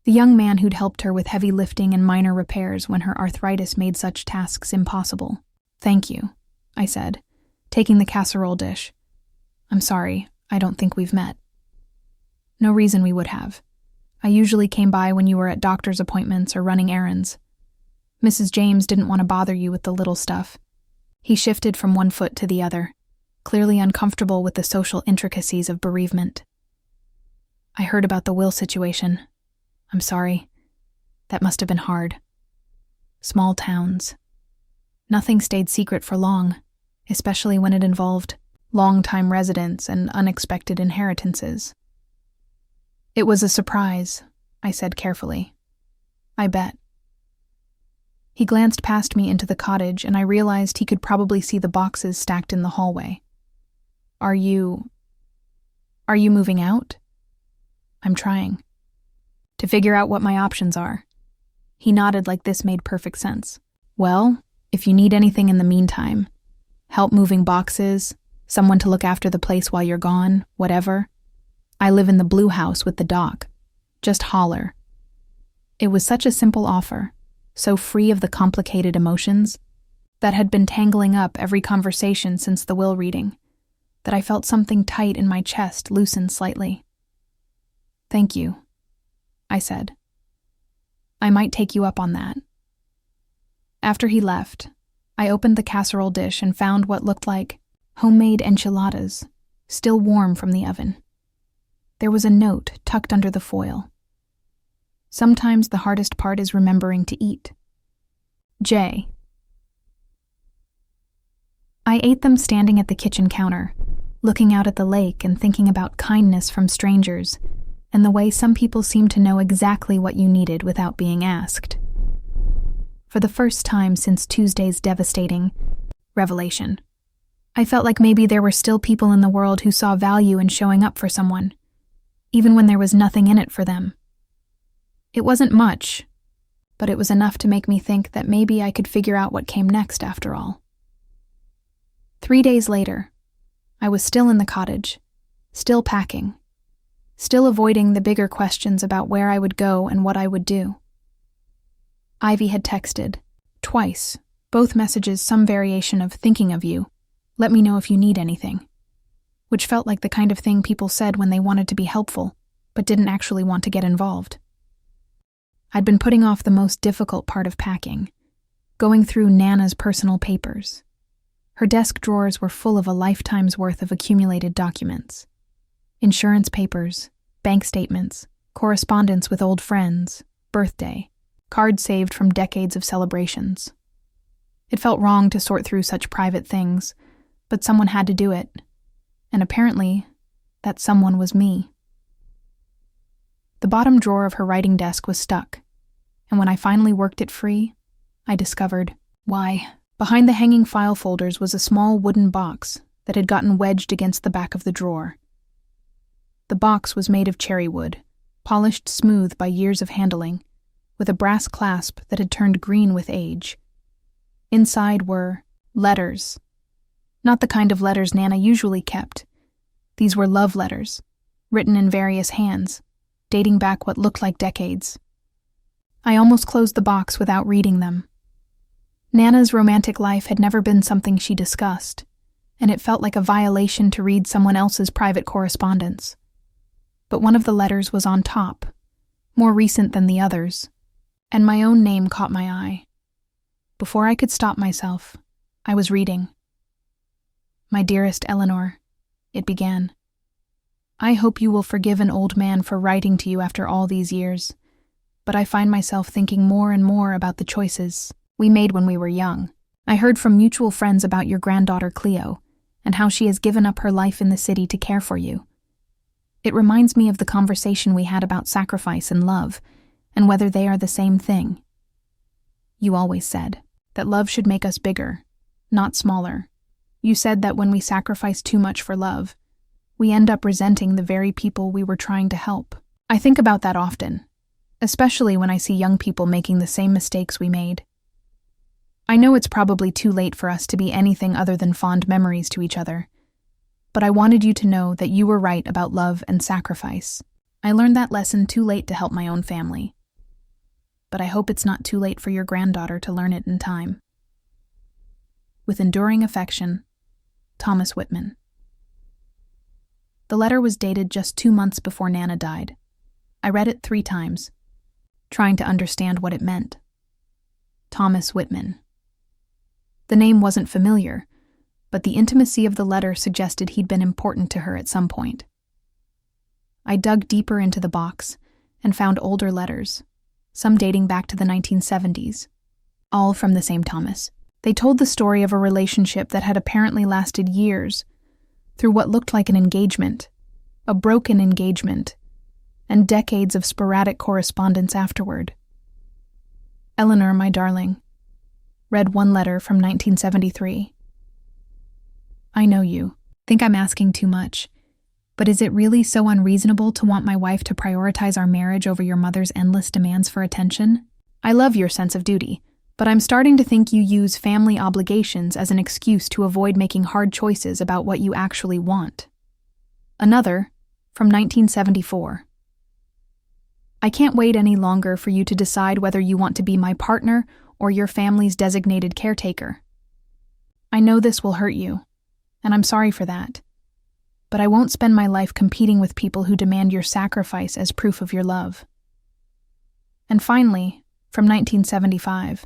The young man who'd helped her with heavy lifting and minor repairs when her arthritis made such tasks impossible. "Thank you," I said, taking the casserole dish. "I'm sorry, I don't think we've met." No reason we would have. I usually came by when you were at doctor's appointments or running errands. Mrs. James didn't want to bother you with the little stuff. He shifted from one foot to the other, clearly uncomfortable with the social intricacies of bereavement. "I heard about the will situation. I'm sorry. That must have been hard. Small towns. Nothing stayed secret for long, especially when it involved long-time residents and unexpected inheritances." "It was a surprise," I said carefully. "I bet." He glanced past me into the cottage, and I realized he could probably see the boxes stacked in the hallway. Are you moving out? I'm trying. To figure out what my options are. He nodded like this made perfect sense. Well, if you need anything in the meantime, help moving boxes, someone to look after the place while you're gone, whatever. I live in the blue house with the dock. Just holler. It was such a simple offer, so free of the complicated emotions that had been tangling up every conversation since the will reading, that I felt something tight in my chest loosen slightly. Thank you, I said. I might take you up on that. After he left, I opened the casserole dish and found what looked like homemade enchiladas, still warm from the oven. There was a note tucked under the foil. Sometimes the hardest part is remembering to eat. J. I ate them standing at the kitchen counter, looking out at the lake and thinking about kindness from strangers and the way some people seem to know exactly what you needed without being asked. For the first time since Tuesday's devastating revelation, I felt like maybe there were still people in the world who saw value in showing up for someone, even when there was nothing in it for them. It wasn't much, but it was enough to make me think that maybe I could figure out what came next after all. 3 days later, I was still in the cottage, still packing, still avoiding the bigger questions about where I would go and what I would do. Ivy had texted, twice, both messages some variation of thinking of you, let me know if you need anything, which felt like the kind of thing people said when they wanted to be helpful, but didn't actually want to get involved. I'd been putting off the most difficult part of packing, going through Nana's personal papers. Her desk drawers were full of a lifetime's worth of accumulated documents. Insurance papers, bank statements, correspondence with old friends, birthday, cards saved from decades of celebrations. It felt wrong to sort through such private things, but someone had to do it, and apparently, that someone was me. The bottom drawer of her writing desk was stuck, and when I finally worked it free, I discovered why. Behind the hanging file folders was a small wooden box that had gotten wedged against the back of the drawer. The box was made of cherry wood, polished smooth by years of handling, with a brass clasp that had turned green with age. Inside were letters. Not the kind of letters Nana usually kept. These were love letters, written in various hands, dating back what looked like decades. I almost closed the box without reading them. Nana's romantic life had never been something she discussed, and it felt like a violation to read someone else's private correspondence. But one of the letters was on top, more recent than the others, and my own name caught my eye. Before I could stop myself, I was reading. My dearest Eleanor, it began. I hope you will forgive an old man for writing to you after all these years, but I find myself thinking more and more about the choices we made when we were young. I heard from mutual friends about your granddaughter Cleo, and how she has given up her life in the city to care for you. It reminds me of the conversation we had about sacrifice and love, and whether they are the same thing. You always said that love should make us bigger, not smaller. You said that when we sacrifice too much for love, we end up resenting the very people we were trying to help. I think about that often, especially when I see young people making the same mistakes we made. I know it's probably too late for us to be anything other than fond memories to each other, but I wanted you to know that you were right about love and sacrifice. I learned that lesson too late to help my own family, but I hope it's not too late for your granddaughter to learn it in time. With enduring affection, Thomas Whitman. The letter was dated just 2 months before Nana died. I read it 3 times, trying to understand what it meant. Thomas Whitman. The name wasn't familiar, but the intimacy of the letter suggested he'd been important to her at some point. I dug deeper into the box and found older letters, some dating back to the 1970s, all from the same Thomas. They told the story of a relationship that had apparently lasted years, through what looked like an engagement, a broken engagement, and decades of sporadic correspondence afterward. Eleanor, my darling, read one letter from 1973. I know you think I'm asking too much, but is it really so unreasonable to want my wife to prioritize our marriage over your mother's endless demands for attention? I love your sense of duty, but I'm starting to think you use family obligations as an excuse to avoid making hard choices about what you actually want. Another, from 1974. I can't wait any longer for you to decide whether you want to be my partner or your family's designated caretaker. I know this will hurt you, and I'm sorry for that. But I won't spend my life competing with people who demand your sacrifice as proof of your love. And finally, from 1975.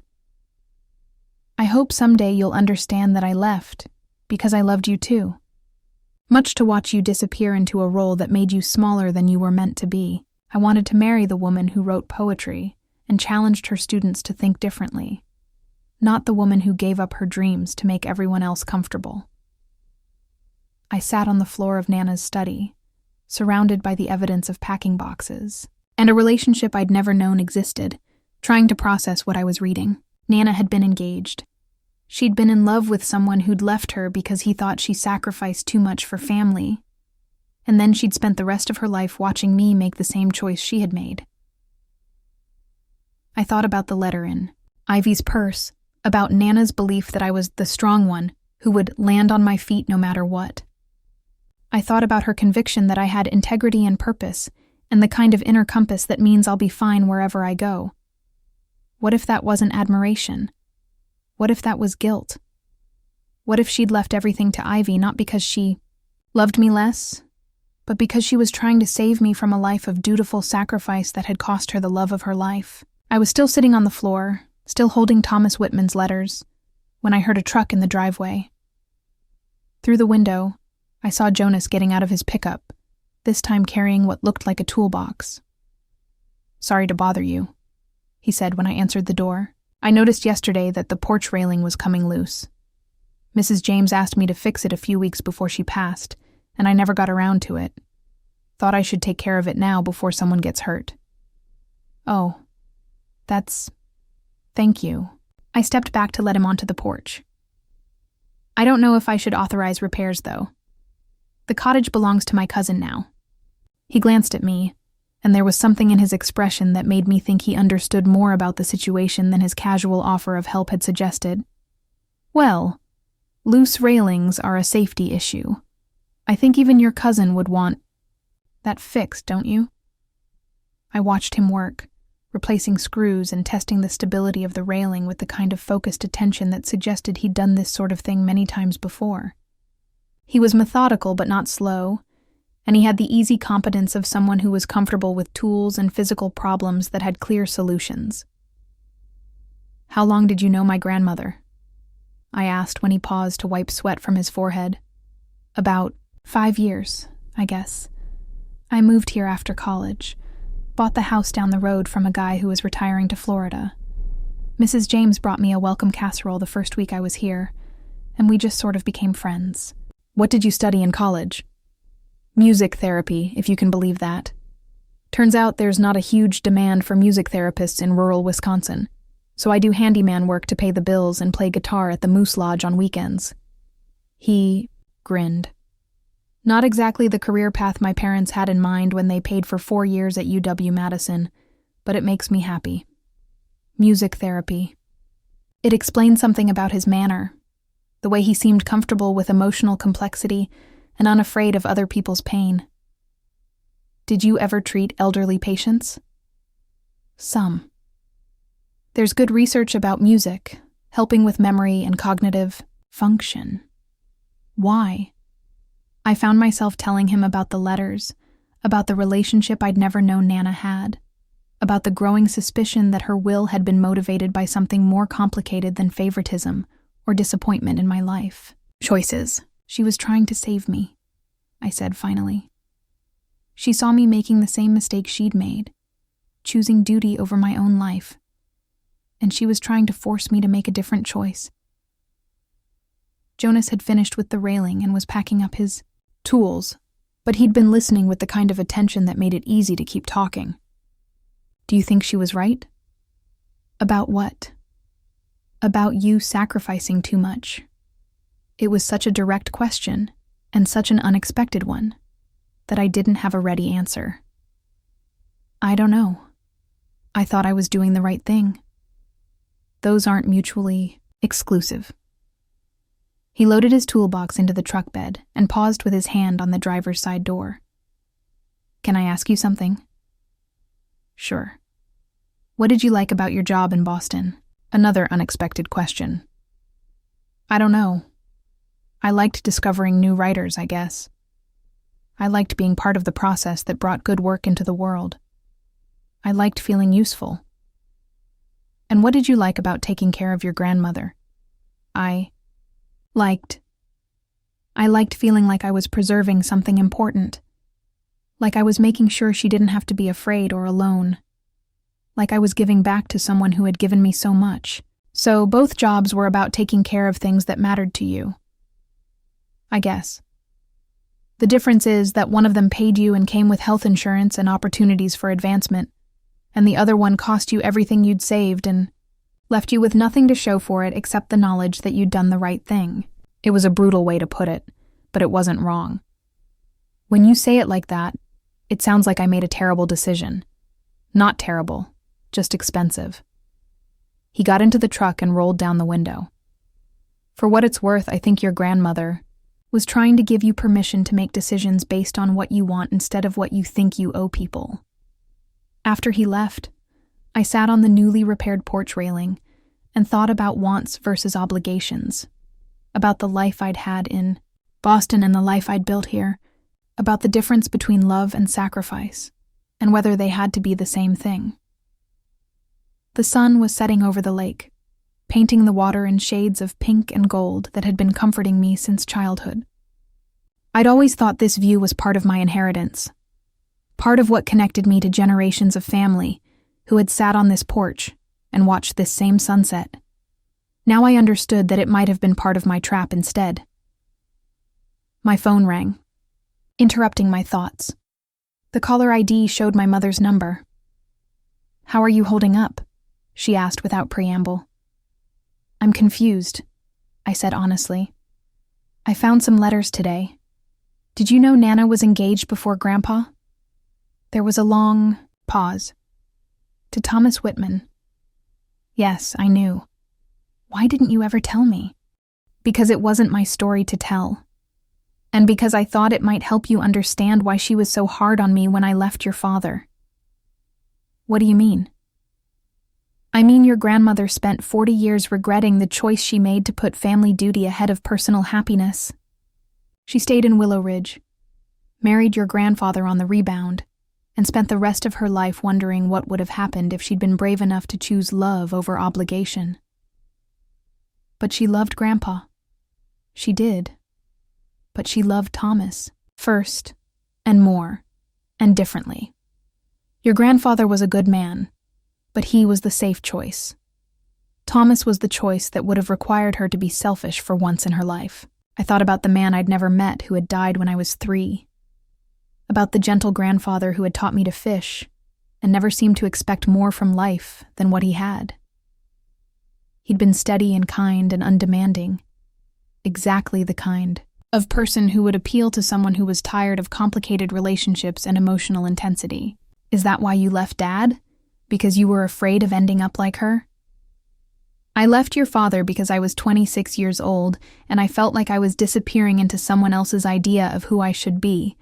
I hope someday you'll understand that I left because I loved you too. Much to watch you disappear into a role that made you smaller than you were meant to be. I wanted to marry the woman who wrote poetry and challenged her students to think differently, not the woman who gave up her dreams to make everyone else comfortable. I sat on the floor of Nana's study, surrounded by the evidence of packing boxes, and a relationship I'd never known existed, trying to process what I was reading. Nana had been engaged. She'd been in love with someone who'd left her because he thought she sacrificed too much for family, and then she'd spent the rest of her life watching me make the same choice she had made. I thought about the letter in Ivy's purse, about Nana's belief that I was the strong one who would land on my feet no matter what. I thought about her conviction that I had integrity and purpose, and the kind of inner compass that means I'll be fine wherever I go. What if that wasn't admiration? What if that was guilt? What if she'd left everything to Ivy not because she loved me less, but because she was trying to save me from a life of dutiful sacrifice that had cost her the love of her life? I was still sitting on the floor, still holding Thomas Whitman's letters, when I heard a truck in the driveway. Through the window, I saw Jonas getting out of his pickup, this time carrying what looked like a toolbox. "Sorry to bother you," he said when I answered the door. "I noticed yesterday that the porch railing was coming loose. Mrs. James asked me to fix it a few weeks before she passed, and I never got around to it. Thought I should take care of it now before someone gets hurt." "Oh, thank you." I stepped back to let him onto the porch. "I don't know if I should authorize repairs, though. The cottage belongs to my cousin now." He glanced at me, and there was something in his expression that made me think he understood more about the situation than his casual offer of help had suggested. "Well, loose railings are a safety issue. I think even your cousin would want that fixed, don't you?" I watched him work, replacing screws and testing the stability of the railing with the kind of focused attention that suggested he'd done this sort of thing many times before. He was methodical but not slow, and he had the easy competence of someone who was comfortable with tools and physical problems that had clear solutions. "How long did you know my grandmother?" I asked when he paused to wipe sweat from his forehead. "About 5 years, I guess. I moved here after college. Bought the house down the road from a guy who was retiring to Florida. Mrs. James brought me a welcome casserole the first week I was here, and we just sort of became friends." "What did you study in college?" "Music therapy, if you can believe that. Turns out there's not a huge demand for music therapists in rural Wisconsin, so I do handyman work to pay the bills and play guitar at the Moose Lodge on weekends." He grinned. "Not exactly the career path my parents had in mind when they paid for 4 years at UW-Madison, but it makes me happy. Music therapy. It explained something about his manner, the way he seemed comfortable with emotional complexity and unafraid of other people's pain." "Did you ever treat elderly patients?" "Some. There's good research about music, helping with memory and cognitive function." "Why?" I found myself telling him about the letters, about the relationship I'd never known Nana had, about the growing suspicion that her will had been motivated by something more complicated than favoritism or disappointment in my life. "Choices. She was trying to save me," I said finally. "She saw me making the same mistake she'd made, choosing duty over my own life, and she was trying to force me to make a different choice." Jonas had finished with the railing and was packing up his tools, but he'd been listening with the kind of attention that made it easy to keep talking. "Do you think she was right?" "About what?" About you sacrificing too much. It was such a direct question, and such an unexpected one, that I didn't have a ready answer. I don't know. I thought I was doing the right thing. Those aren't mutually exclusive. He loaded his toolbox into the truck bed and paused with his hand on the driver's side door. Can I ask you something? Sure. What did you like about your job in Boston? Another unexpected question. I don't know. I liked discovering new writers, I guess. I liked being part of the process that brought good work into the world. I liked feeling useful. And what did you like about taking care of your grandmother? I liked feeling like I was preserving something important. Like I was making sure she didn't have to be afraid or alone. Like I was giving back to someone who had given me so much. So both jobs were about taking care of things that mattered to you. I guess. The difference is that one of them paid you and came with health insurance and opportunities for advancement, and the other one cost you everything you'd saved and left you with nothing to show for it except the knowledge that you'd done the right thing. It was a brutal way to put it, but it wasn't wrong. When you say it like that, it sounds like I made a terrible decision. Not terrible. Just expensive. He got into the truck and rolled down the window. For what it's worth, I think your grandmother was trying to give you permission to make decisions based on what you want instead of what you think you owe people. After he left, I sat on the newly repaired porch railing and thought about wants versus obligations, about the life I'd had in Boston and the life I'd built here, about the difference between love and sacrifice, and whether they had to be the same thing. The sun was setting over the lake, painting the water in shades of pink and gold that had been comforting me since childhood. I'd always thought this view was part of my inheritance, part of what connected me to generations of family who had sat on this porch and watched this same sunset. Now I understood that it might have been part of my trap instead. My phone rang, interrupting my thoughts. The caller ID showed my mother's number. "How are you holding up?" she asked without preamble. "I'm confused," I said honestly. "I found some letters today. Did you know Nana was engaged before Grandpa?" There was a long pause. "To Thomas Whitman." "Yes, I knew. Why didn't you ever tell me?" "Because it wasn't my story to tell. And because I thought it might help you understand why she was so hard on me when I left your father." "What do you mean?" "I mean your grandmother spent 40 years regretting the choice she made to put family duty ahead of personal happiness. She stayed in Willow Ridge, married your grandfather on the rebound, and spent the rest of her life wondering what would have happened if she'd been brave enough to choose love over obligation. But she loved Grandpa. She did. But she loved Thomas first, and more, and differently. Your grandfather was a good man, but he was the safe choice. Thomas was the choice that would have required her to be selfish for once in her life. I thought about the man I'd never met who had died when I was 3, about the gentle grandfather who had taught me to fish and never seemed to expect more from life than what he had. He'd been steady and kind and undemanding, exactly the kind of person who would appeal to someone who was tired of complicated relationships and emotional intensity. Is that why you left Dad? Because you were afraid of ending up like her? I left your father because I was 26 years old, and I felt like I was disappearing into someone else's idea of who I should be.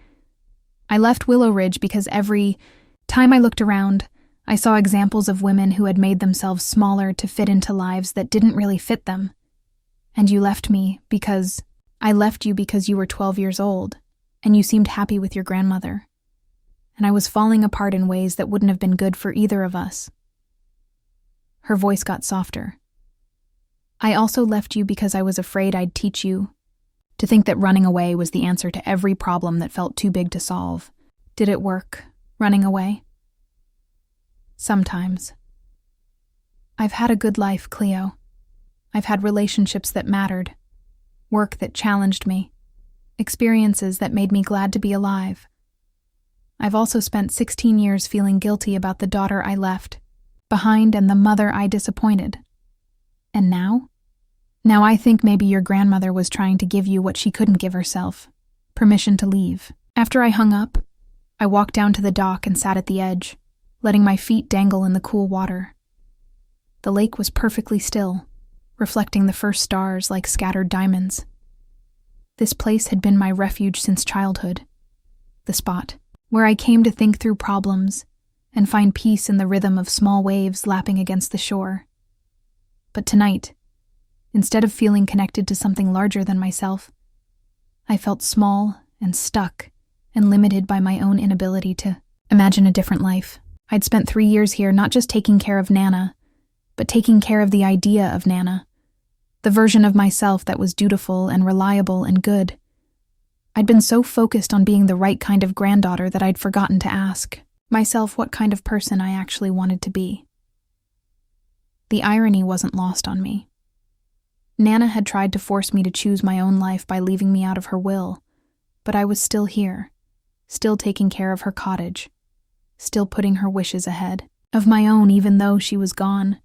I left Willow Ridge because every time I looked around, I saw examples of women who had made themselves smaller to fit into lives that didn't really fit them. And you left me because I left you because you were 12 years old, and you seemed happy with your grandmother. And I was falling apart in ways that wouldn't have been good for either of us. Her voice got softer. I also left you because I was afraid I'd teach you to think that running away was the answer to every problem that felt too big to solve. Did it work, running away? Sometimes. I've had a good life, Cleo. I've had relationships that mattered, work that challenged me, experiences that made me glad to be alive. I've also spent 16 years feeling guilty about the daughter I left behind and the mother I disappointed. And now? Now I think maybe your grandmother was trying to give you what she couldn't give herself, permission to leave. After I hung up, I walked down to the dock and sat at the edge, letting my feet dangle in the cool water. The lake was perfectly still, reflecting the first stars like scattered diamonds. This place had been my refuge since childhood, the spot where I came to think through problems and find peace in the rhythm of small waves lapping against the shore. But tonight, instead of feeling connected to something larger than myself, I felt small and stuck and limited by my own inability to imagine a different life. I'd spent 3 years here not just taking care of Nana, but taking care of the idea of Nana, the version of myself that was dutiful and reliable and good. I'd been so focused on being the right kind of granddaughter that I'd forgotten to ask myself what kind of person I actually wanted to be. The irony wasn't lost on me. Nana had tried to force me to choose my own life by leaving me out of her will, but I was still here, still taking care of her cottage, still putting her wishes ahead of my own even though she was gone.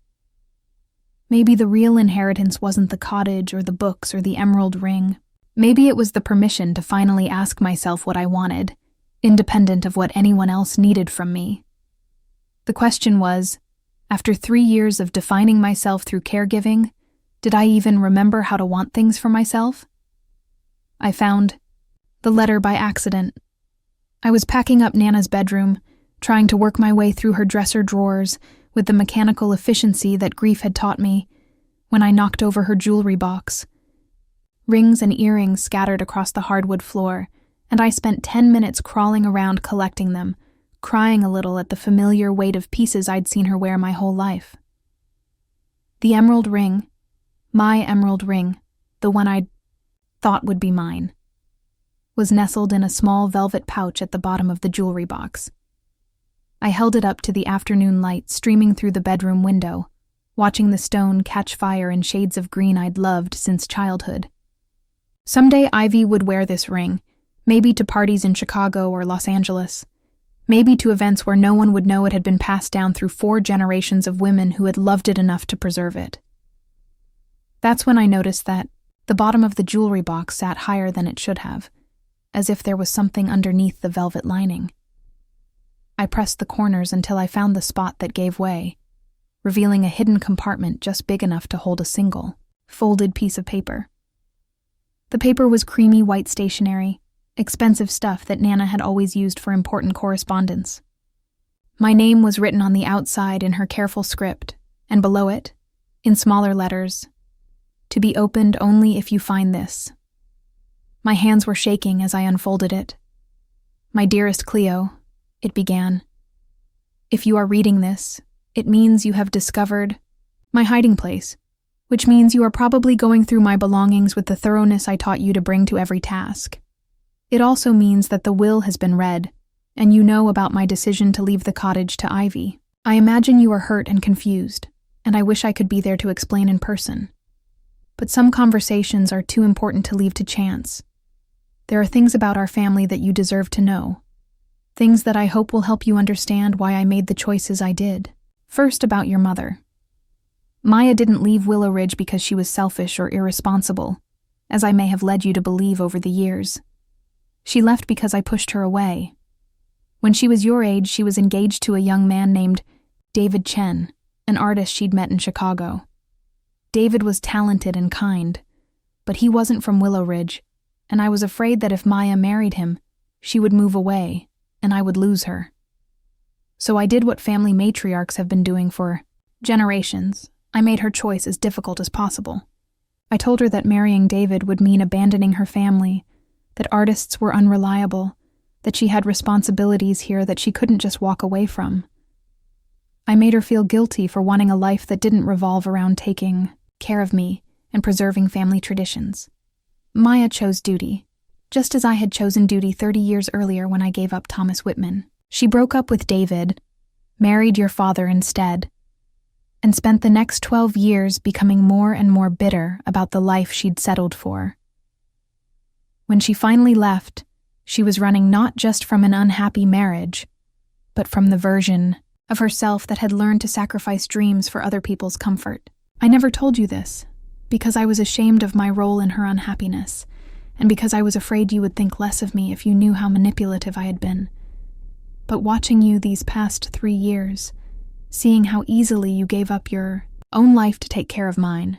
Maybe the real inheritance wasn't the cottage or the books or the emerald ring. Maybe it was the permission to finally ask myself what I wanted, independent of what anyone else needed from me. The question was, after 3 years of defining myself through caregiving, did I even remember how to want things for myself? I found the letter by accident. I was packing up Nana's bedroom, trying to work my way through her dresser drawers with the mechanical efficiency that grief had taught me, when I knocked over her jewelry box. Rings and earrings scattered across the hardwood floor, and I spent 10 minutes crawling around collecting them, crying a little at the familiar weight of pieces I'd seen her wear my whole life. The emerald ring, my emerald ring, the one I'd thought would be mine, was nestled in a small velvet pouch at the bottom of the jewelry box. I held it up to the afternoon light streaming through the bedroom window, watching the stone catch fire in shades of green I'd loved since childhood. Someday Ivy would wear this ring, maybe to parties in Chicago or Los Angeles, maybe to events where no one would know it had been passed down through 4 generations of women who had loved it enough to preserve it. That's when I noticed that the bottom of the jewelry box sat higher than it should have, as if there was something underneath the velvet lining. I pressed the corners until I found the spot that gave way, revealing a hidden compartment just big enough to hold a single, folded piece of paper. The paper was creamy white stationery, expensive stuff that Nana had always used for important correspondence. My name was written on the outside in her careful script, and below it, in smaller letters, "To be opened only if you find this." My hands were shaking as I unfolded it. "My dearest Cleo," it began, "if you are reading this, it means you have discovered my hiding place, which means you are probably going through my belongings with the thoroughness I taught you to bring to every task. It also means that the will has been read, and you know about my decision to leave the cottage to Ivy. I imagine you are hurt and confused, and I wish I could be there to explain in person. But some conversations are too important to leave to chance. There are things about our family that you deserve to know, things that I hope will help you understand why I made the choices I did. First, about your mother. Maya didn't leave Willow Ridge because she was selfish or irresponsible, as I may have led you to believe over the years. She left because I pushed her away. When she was your age, she was engaged to a young man named David Chen, an artist she'd met in Chicago. David was talented and kind, but he wasn't from Willow Ridge, and I was afraid that if Maya married him, she would move away, and I would lose her. So I did what family matriarchs have been doing for generations. I made her choice as difficult as possible. I told her that marrying David would mean abandoning her family, that artists were unreliable, that she had responsibilities here that she couldn't just walk away from. I made her feel guilty for wanting a life that didn't revolve around taking care of me and preserving family traditions. Maya chose duty, just as I had chosen duty 30 years earlier when I gave up Thomas Whitman. She broke up with David, married your father instead, and spent the next 12 years becoming more and more bitter about the life she'd settled for. When she finally left, she was running not just from an unhappy marriage, but from the version of herself that had learned to sacrifice dreams for other people's comfort. I never told you this, because I was ashamed of my role in her unhappiness, and because I was afraid you would think less of me if you knew how manipulative I had been. But watching you these past 3 years, seeing how easily you gave up your own life to take care of mine,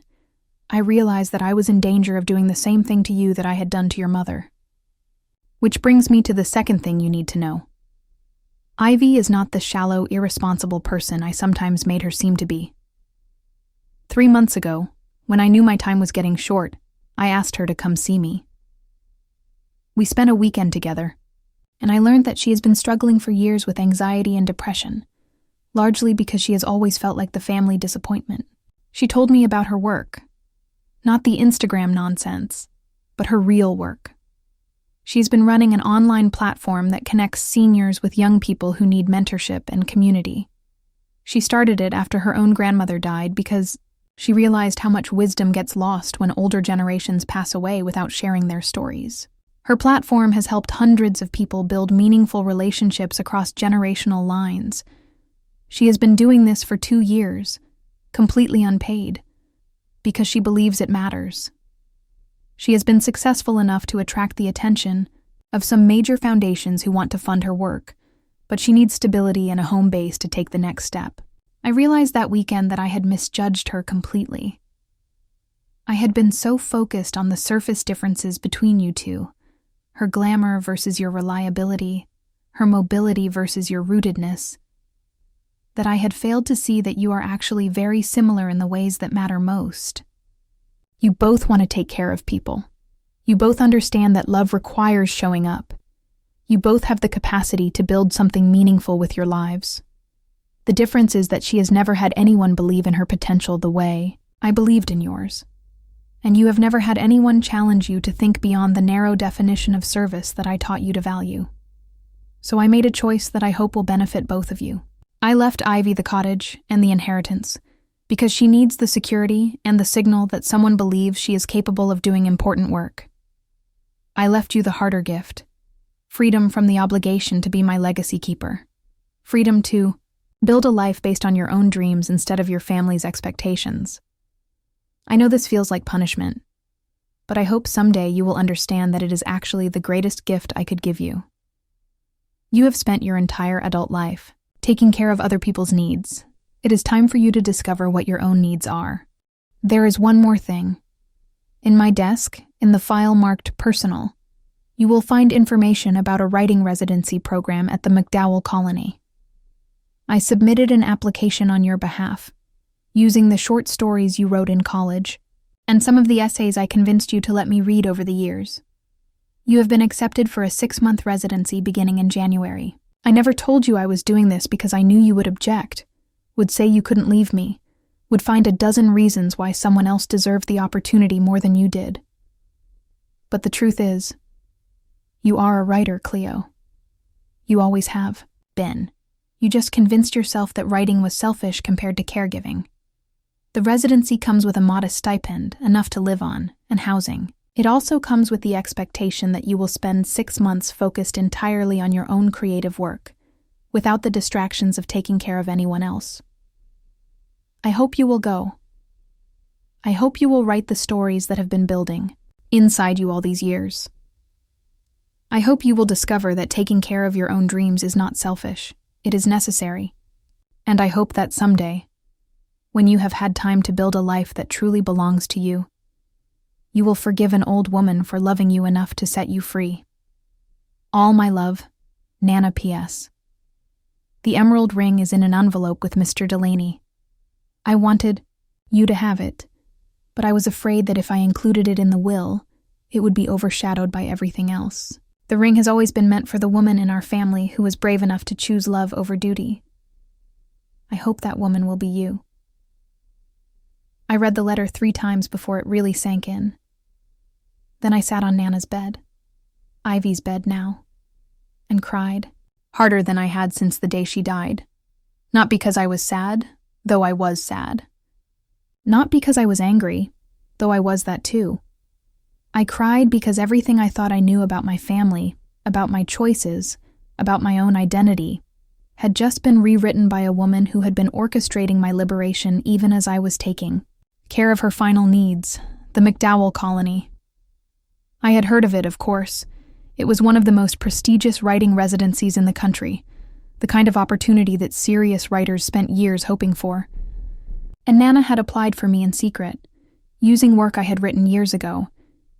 I realized that I was in danger of doing the same thing to you that I had done to your mother. Which brings me to the second thing you need to know. Ivy is not the shallow, irresponsible person I sometimes made her seem to be. 3 months ago, when I knew my time was getting short, I asked her to come see me. We spent a weekend together, and I learned that she has been struggling for years with anxiety and depression, largely because she has always felt like the family disappointment. She told me about her work. Not the Instagram nonsense, but her real work. She's been running an online platform that connects seniors with young people who need mentorship and community. She started it after her own grandmother died because she realized how much wisdom gets lost when older generations pass away without sharing their stories. Her platform has helped hundreds of people build meaningful relationships across generational lines. She has been doing this for 2 years, completely unpaid, because she believes it matters. She has been successful enough to attract the attention of some major foundations who want to fund her work, but she needs stability and a home base to take the next step. I realized that weekend that I had misjudged her completely. I had been so focused on the surface differences between you two, her glamour versus your reliability, her mobility versus your rootedness, that I had failed to see that you are actually very similar in the ways that matter most. You both want to take care of people. You both understand that love requires showing up. You both have the capacity to build something meaningful with your lives. The difference is that she has never had anyone believe in her potential the way I believed in yours. And you have never had anyone challenge you to think beyond the narrow definition of service that I taught you to value. So I made a choice that I hope will benefit both of you. I left Ivy the cottage and the inheritance because she needs the security and the signal that someone believes she is capable of doing important work. I left you the harder gift, freedom from the obligation to be my legacy keeper, freedom to build a life based on your own dreams instead of your family's expectations. I know this feels like punishment, but I hope someday you will understand that it is actually the greatest gift I could give you. You have spent your entire adult life taking care of other people's needs. It is time for you to discover what your own needs are. There is one more thing. In my desk, in the file marked personal, you will find information about a writing residency program at the McDowell Colony. I submitted an application on your behalf, using the short stories you wrote in college, and some of the essays I convinced you to let me read over the years. You have been accepted for a 6-month residency beginning in January. I never told you I was doing this because I knew you would object, would say you couldn't leave me, would find a dozen reasons why someone else deserved the opportunity more than you did. But the truth is, you are a writer, Cleo. You always have been. You just convinced yourself that writing was selfish compared to caregiving. The residency comes with a modest stipend, enough to live on, and housing. It also comes with the expectation that you will spend 6 months focused entirely on your own creative work, without the distractions of taking care of anyone else. I hope you will go. I hope you will write the stories that have been building inside you all these years. I hope you will discover that taking care of your own dreams is not selfish, it is necessary. And I hope that someday, when you have had time to build a life that truly belongs to you, you will forgive an old woman for loving you enough to set you free. All my love, Nana P.S. The emerald ring is in an envelope with Mr. Delaney. I wanted you to have it, but I was afraid that if I included it in the will, it would be overshadowed by everything else. The ring has always been meant for the woman in our family who was brave enough to choose love over duty. I hope that woman will be you. I read the letter 3 times before it really sank in. Then I sat on Nana's bed, Ivy's bed now, and cried, harder than I had since the day she died. Not because I was sad, though I was sad. Not because I was angry, though I was that too. I cried because everything I thought I knew about my family, about my choices, about my own identity, had just been rewritten by a woman who had been orchestrating my liberation even as I was taking care of her final needs, the McDowell Colony. I had heard of it, of course. It was one of the most prestigious writing residencies in the country, the kind of opportunity that serious writers spent years hoping for. And Nana had applied for me in secret, using work I had written years ago,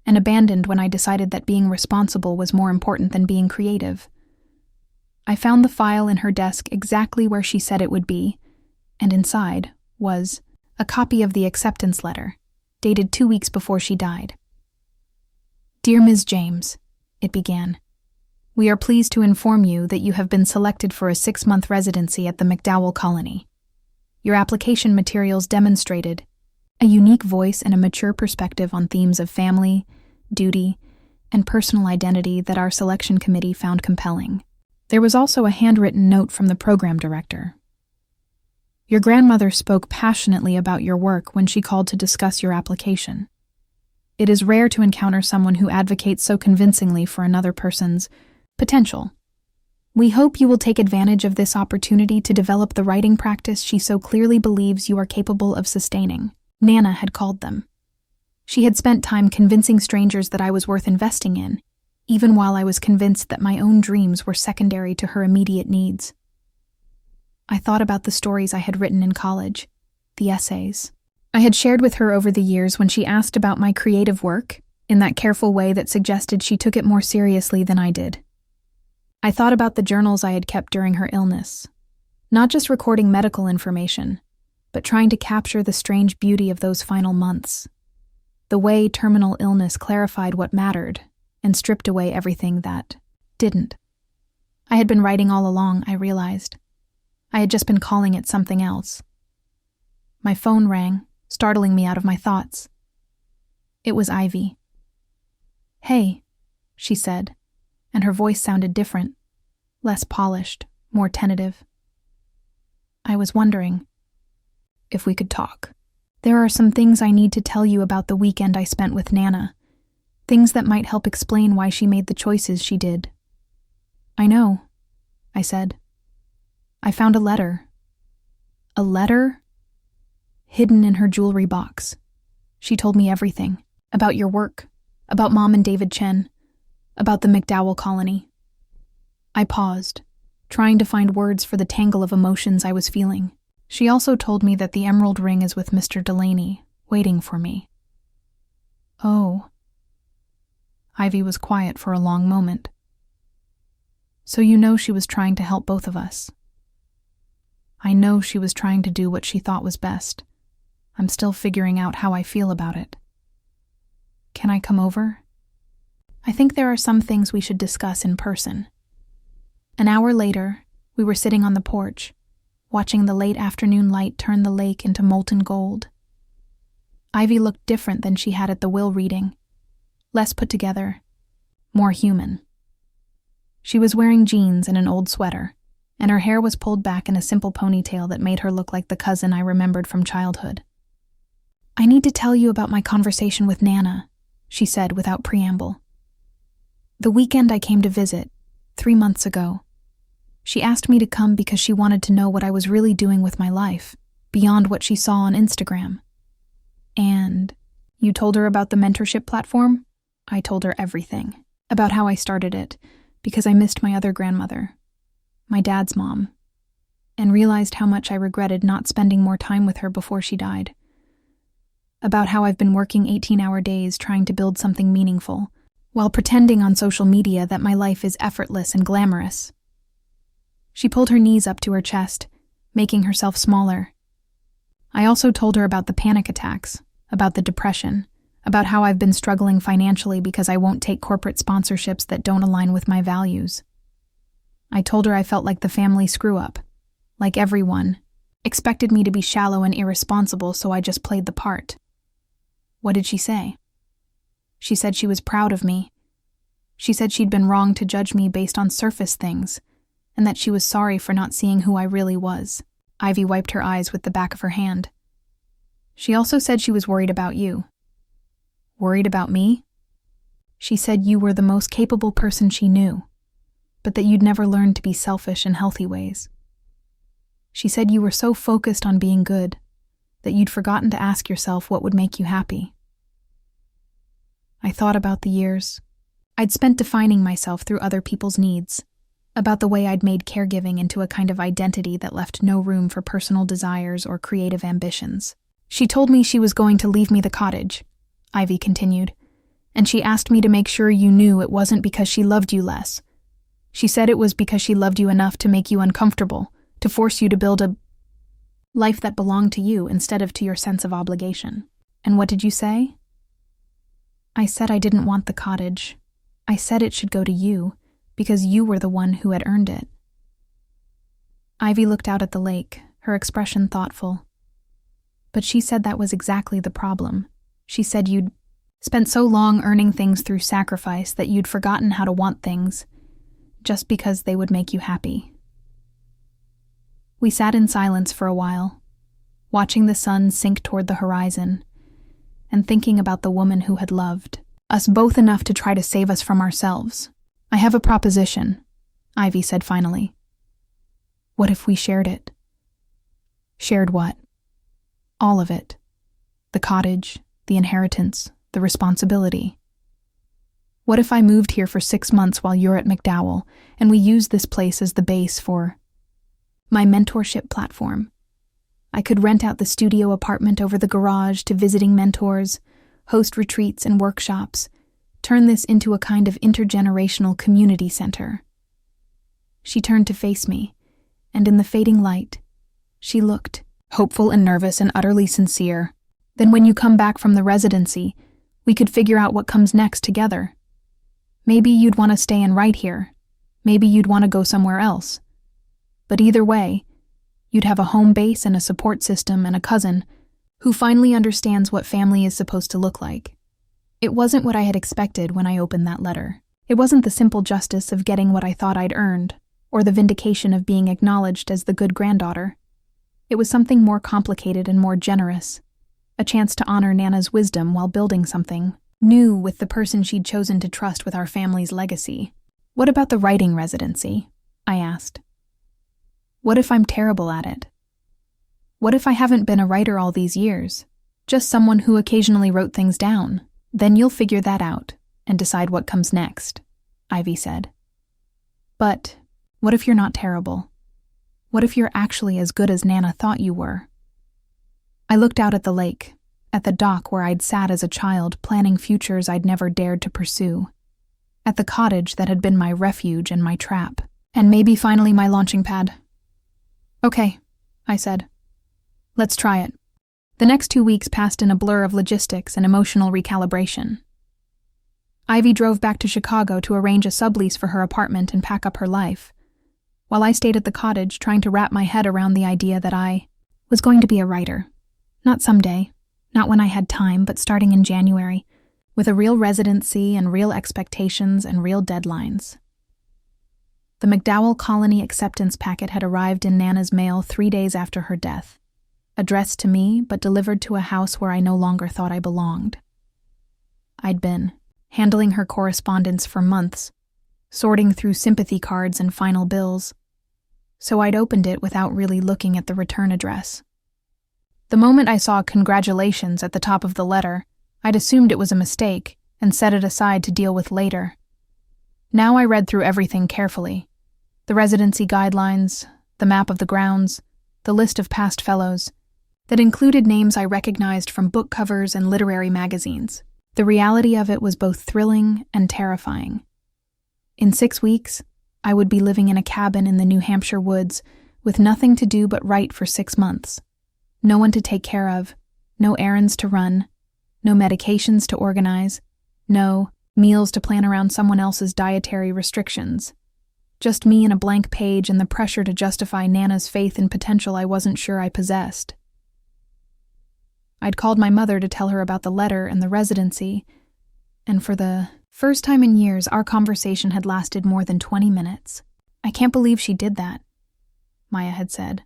and abandoned when I decided that being responsible was more important than being creative. I found the file in her desk exactly where she said it would be, and inside was a copy of the acceptance letter, dated 2 weeks before she died. "Dear Ms. James," it began, "we are pleased to inform you that you have been selected for a 6-month residency at the McDowell Colony. Your application materials demonstrated a unique voice and a mature perspective on themes of family, duty, and personal identity that our selection committee found compelling." There was also a handwritten note from the program director. "Your grandmother spoke passionately about your work when she called to discuss your application. It is rare to encounter someone who advocates so convincingly for another person's potential. We hope you will take advantage of this opportunity to develop the writing practice she so clearly believes you are capable of sustaining." Nana had called them. She had spent time convincing strangers that I was worth investing in, even while I was convinced that my own dreams were secondary to her immediate needs. I thought about the stories I had written in college, the essays I had shared with her over the years when she asked about my creative work, in that careful way that suggested she took it more seriously than I did. I thought about the journals I had kept during her illness, not just recording medical information, but trying to capture the strange beauty of those final months, the way terminal illness clarified what mattered and stripped away everything that didn't. I had been writing all along, I realized. I had just been calling it something else. My phone rang, startling me out of my thoughts. It was Ivy. "Hey," she said, and her voice sounded different, less polished, more tentative. "I was wondering if we could talk. There are some things I need to tell you about the weekend I spent with Nana, things that might help explain why she made the choices she did." "I know," I said. "I found a letter." "A letter?" "Hidden in her jewelry box. She told me everything. About your work, about Mom and David Chen, about the McDowell Colony." I paused, trying to find words for the tangle of emotions I was feeling. "She also told me that the emerald ring is with Mr. Delaney, waiting for me." "Oh." Ivy was quiet for a long moment. "So you know she was trying to help both of us." "I know she was trying to do what she thought was best. I'm still figuring out how I feel about it." "Can I come over?" "I think there are some things we should discuss in person." An hour later, we were sitting on the porch, watching the late afternoon light turn the lake into molten gold. Ivy looked different than she had at the will reading, less put together, more human. She was wearing jeans and an old sweater, and her hair was pulled back in a simple ponytail that made her look like the cousin I remembered from childhood. "I need to tell you about my conversation with Nana," she said without preamble. "The weekend I came to visit, 3 months ago. She asked me to come because she wanted to know what I was really doing with my life, beyond what she saw on Instagram." "And you told her about the mentorship platform?" I told her everything, about how I started it, because I missed my other grandmother, my dad's mom, and realized how much I regretted not spending more time with her before she died. About how I've been working 18-hour days trying to build something meaningful, while pretending on social media that my life is effortless and glamorous. She pulled her knees up to her chest, making herself smaller. I also told her about the panic attacks, about the depression, about how I've been struggling financially because I won't take corporate sponsorships that don't align with my values. I told her I felt like the family screw-up, like everyone expected me to be shallow and irresponsible, so I just played the part. What did she say? She said she was proud of me. She said she'd been wrong to judge me based on surface things, and that she was sorry for not seeing who I really was. Ivy wiped her eyes with the back of her hand. She also said she was worried about you. Worried about me? She said you were the most capable person she knew, but that you'd never learned to be selfish in healthy ways. She said you were so focused on being good that you'd forgotten to ask yourself what would make you happy. I thought about the years I'd spent defining myself through other people's needs, about the way I'd made caregiving into a kind of identity that left no room for personal desires or creative ambitions. She told me she was going to leave me the cottage, Ivy continued, and she asked me to make sure you knew it wasn't because she loved you less. She said it was because she loved you enough to make you uncomfortable, to force you to build a life that belonged to you instead of to your sense of obligation. And what did you say? I said I didn't want the cottage. I said it should go to you, because you were the one who had earned it. Ivy looked out at the lake, her expression thoughtful. But she said that was exactly the problem. She said you'd spent so long earning things through sacrifice that you'd forgotten how to want things, just because they would make you happy. We sat in silence for a while, watching the sun sink toward the horizon, and thinking about the woman who had loved us both enough to try to save us from ourselves. I have a proposition, Ivy said finally. What if we shared it? Shared what? All of it. The cottage, the inheritance, the responsibility. What if I moved here for 6 months while you're at McDowell, and we used this place as the base for my mentorship platform? I could rent out the studio apartment over the garage to visiting mentors, host retreats and workshops, turn this into a kind of intergenerational community center. She turned to face me, and in the fading light, she looked hopeful and nervous and utterly sincere. Then when you come back from the residency, we could figure out what comes next together. Maybe you'd want to stay and write here. Maybe you'd want to go somewhere else. But either way, you'd have a home base and a support system and a cousin who finally understands what family is supposed to look like. It wasn't what I had expected when I opened that letter. It wasn't the simple justice of getting what I thought I'd earned, or the vindication of being acknowledged as the good granddaughter. It was something more complicated and more generous, a chance to honor Nana's wisdom while building something new with the person she'd chosen to trust with our family's legacy. What about the writing residency? I asked. What if I'm terrible at it? What if I haven't been a writer all these years, just someone who occasionally wrote things down? Then you'll figure that out and decide what comes next, Ivy said. But what if you're not terrible? What if you're actually as good as Nana thought you were? I looked out at the lake, at the dock where I'd sat as a child planning futures I'd never dared to pursue, at the cottage that had been my refuge and my trap, and maybe finally my launching pad. Okay, I said. Let's try it. The next 2 weeks passed in a blur of logistics and emotional recalibration. Ivy drove back to Chicago to arrange a sublease for her apartment and pack up her life, while I stayed at the cottage trying to wrap my head around the idea that I was going to be a writer. Not someday, not when I had time, but starting in January, with a real residency and real expectations and real deadlines. The McDowell Colony acceptance packet had arrived in Nana's mail 3 days after her death, addressed to me but delivered to a house where I no longer thought I belonged. I'd been handling her correspondence for months, sorting through sympathy cards and final bills, so I'd opened it without really looking at the return address. The moment I saw congratulations at the top of the letter, I'd assumed it was a mistake and set it aside to deal with later. Now I read through everything carefully. The residency guidelines, the map of the grounds, the list of past fellows, that included names I recognized from book covers and literary magazines. The reality of it was both thrilling and terrifying. In 6 weeks, I would be living in a cabin in the New Hampshire woods with nothing to do but write for 6 months. No one to take care of, no errands to run, no medications to organize, no meals to plan around someone else's dietary restrictions. Just me and a blank page and the pressure to justify Nana's faith in potential I wasn't sure I possessed. I'd called my mother to tell her about the letter and the residency, and for the first time in years, our conversation had lasted more than 20 minutes. I can't believe she did that, Maya had said,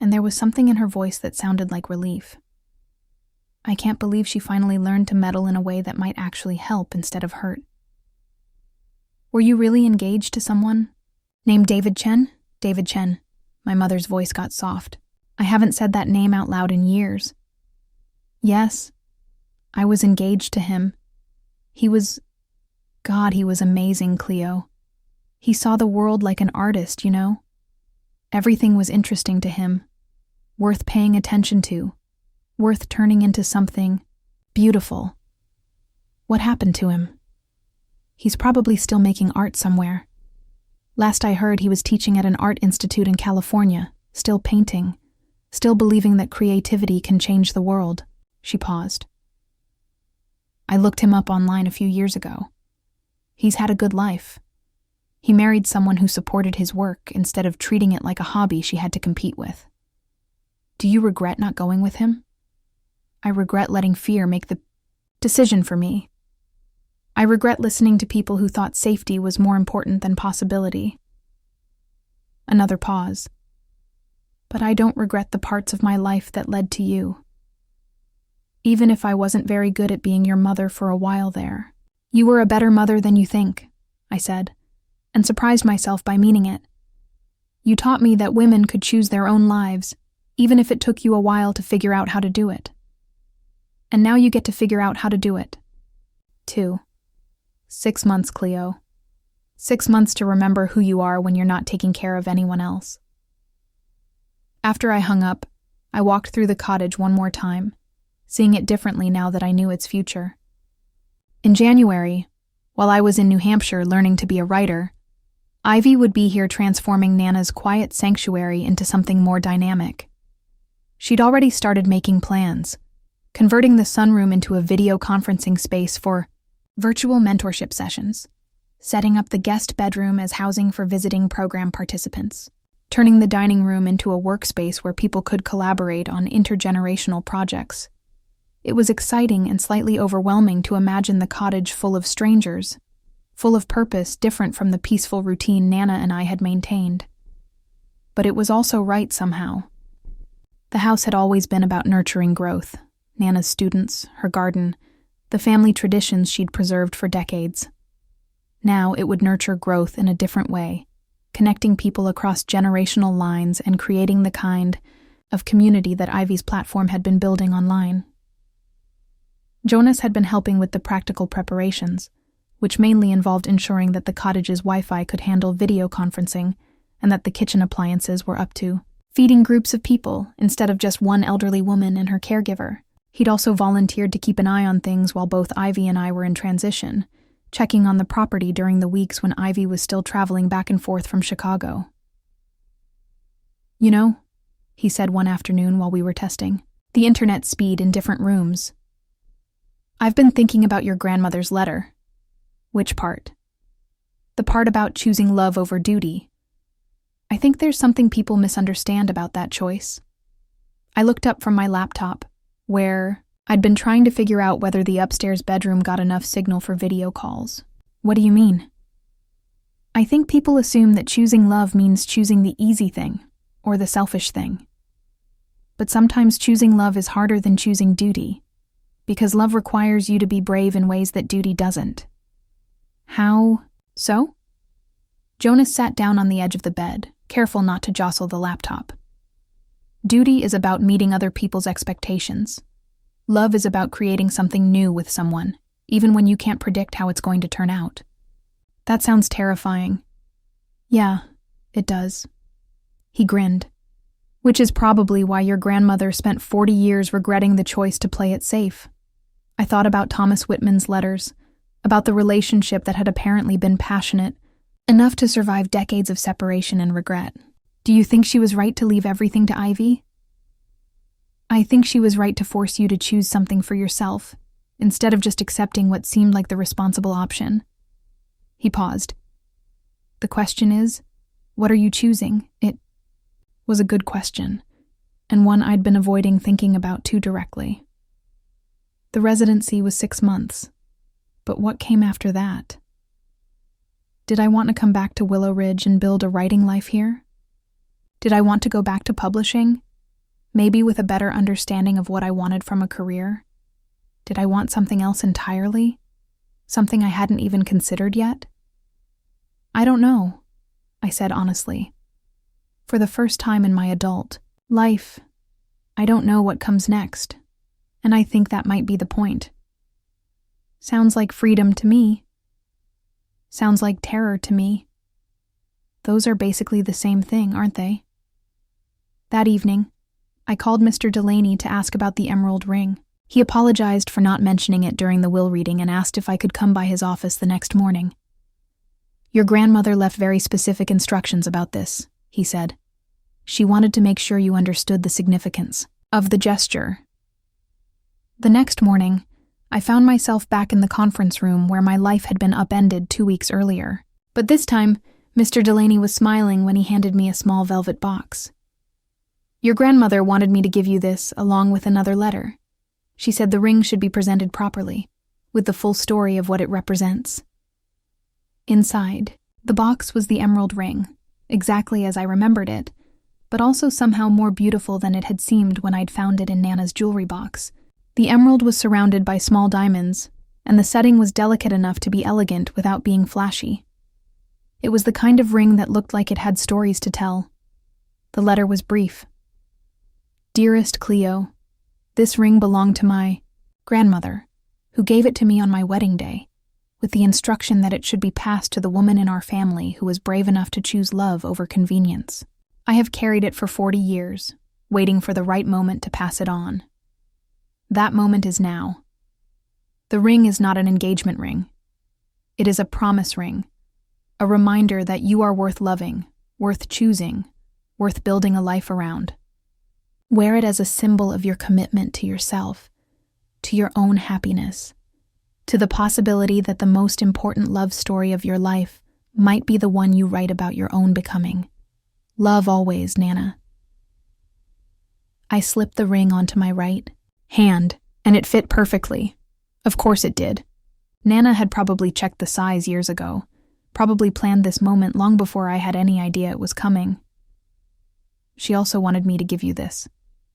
and there was something in her voice that sounded like relief. I can't believe she finally learned to meddle in a way that might actually help instead of hurt. Were you really engaged to someone? Named David Chen? David Chen. My mother's voice got soft. I haven't said that name out loud in years. Yes, I was engaged to him. He was amazing, Cleo. He saw the world like an artist, you know? Everything was interesting to him, worth paying attention to, worth turning into something beautiful. What happened to him? He's probably still making art somewhere. Last I heard, he was teaching at an art institute in California, still painting, still believing that creativity can change the world. She paused. I looked him up online a few years ago. He's had a good life. He married someone who supported his work instead of treating it like a hobby she had to compete with. Do you regret not going with him? I regret letting fear make the decision for me. I regret listening to people who thought safety was more important than possibility. Another pause. But I don't regret the parts of my life that led to you. Even if I wasn't very good at being your mother for a while there. You were a better mother than you think, I said, and surprised myself by meaning it. You taught me that women could choose their own lives, even if it took you a while to figure out how to do it. And now you get to figure out how to do it. 2. 6 months, Cleo. 6 months to remember who you are when you're not taking care of anyone else. After I hung up, I walked through the cottage one more time, seeing it differently now that I knew its future. In January, while I was in New Hampshire learning to be a writer, Ivy would be here transforming Nana's quiet sanctuary into something more dynamic. She'd already started making plans, converting the sunroom into a video conferencing space for virtual mentorship sessions, setting up the guest bedroom as housing for visiting program participants, turning the dining room into a workspace where people could collaborate on intergenerational projects. It was exciting and slightly overwhelming to imagine the cottage full of strangers, full of purpose different from the peaceful routine Nana and I had maintained. But it was also right somehow. The house had always been about nurturing growth, Nana's students, her garden, the family traditions she'd preserved for decades. Now it would nurture growth in a different way, connecting people across generational lines and creating the kind of community that Ivy's platform had been building online. Jonas had been helping with the practical preparations, which mainly involved ensuring that the cottage's Wi-Fi could handle video conferencing and that the kitchen appliances were up to feeding groups of people instead of just one elderly woman and her caregiver. He'd also volunteered to keep an eye on things while both Ivy and I were in transition, checking on the property during the weeks when Ivy was still traveling back and forth from Chicago. You know, he said one afternoon while we were testing the internet speed in different rooms. I've been thinking about your grandmother's letter. Which part? The part about choosing love over duty. I think there's something people misunderstand about that choice. I looked up from my laptop, where I'd been trying to figure out whether the upstairs bedroom got enough signal for video calls. What do you mean? I think people assume that choosing love means choosing the easy thing, or the selfish thing. But sometimes choosing love is harder than choosing duty, because love requires you to be brave in ways that duty doesn't. How so? Jonas sat down on the edge of the bed, careful not to jostle the laptop. Duty is about meeting other people's expectations. Love is about creating something new with someone, even when you can't predict how it's going to turn out. That sounds terrifying. Yeah, it does. He grinned. Which is probably why your grandmother spent 40 years regretting the choice to play it safe. I thought about Thomas Whitman's letters, about the relationship that had apparently been passionate, enough to survive decades of separation and regret. Do you think she was right to leave everything to Ivy? I think she was right to force you to choose something for yourself, instead of just accepting what seemed like the responsible option. He paused. The question is, what are you choosing? It was a good question, and one I'd been avoiding thinking about too directly. The residency was 6 months, but what came after that? Did I want to come back to Willow Ridge and build a writing life here? Did I want to go back to publishing, maybe with a better understanding of what I wanted from a career? Did I want something else entirely? Something I hadn't even considered yet? I don't know, I said honestly. For the first time in my adult life, I don't know what comes next, and I think that might be the point. Sounds like freedom to me. Sounds like terror to me. Those are basically the same thing, aren't they? That evening, I called Mr. Delaney to ask about the emerald ring. He apologized for not mentioning it during the will reading and asked if I could come by his office the next morning. Your grandmother left very specific instructions about this, he said. She wanted to make sure you understood the significance of the gesture. The next morning, I found myself back in the conference room where my life had been upended 2 weeks earlier. But this time, Mr. Delaney was smiling when he handed me a small velvet box. Your grandmother wanted me to give you this along with another letter. She said the ring should be presented properly, with the full story of what it represents. Inside, the box was the emerald ring, exactly as I remembered it, but also somehow more beautiful than it had seemed when I'd found it in Nana's jewelry box. The emerald was surrounded by small diamonds, and the setting was delicate enough to be elegant without being flashy. It was the kind of ring that looked like it had stories to tell. The letter was brief. Dearest Cleo, this ring belonged to my grandmother, who gave it to me on my wedding day, with the instruction that it should be passed to the woman in our family who was brave enough to choose love over convenience. I have carried it for 40 years, waiting for the right moment to pass it on. That moment is now. The ring is not an engagement ring. It is a promise ring, a reminder that you are worth loving, worth choosing, worth building a life around. Wear it as a symbol of your commitment to yourself, to your own happiness, to the possibility that the most important love story of your life might be the one you write about your own becoming. Love always, Nana. I slipped the ring onto my right hand, and it fit perfectly. Of course it did. Nana had probably checked the size years ago, probably planned this moment long before I had any idea it was coming. She also wanted me to give you this,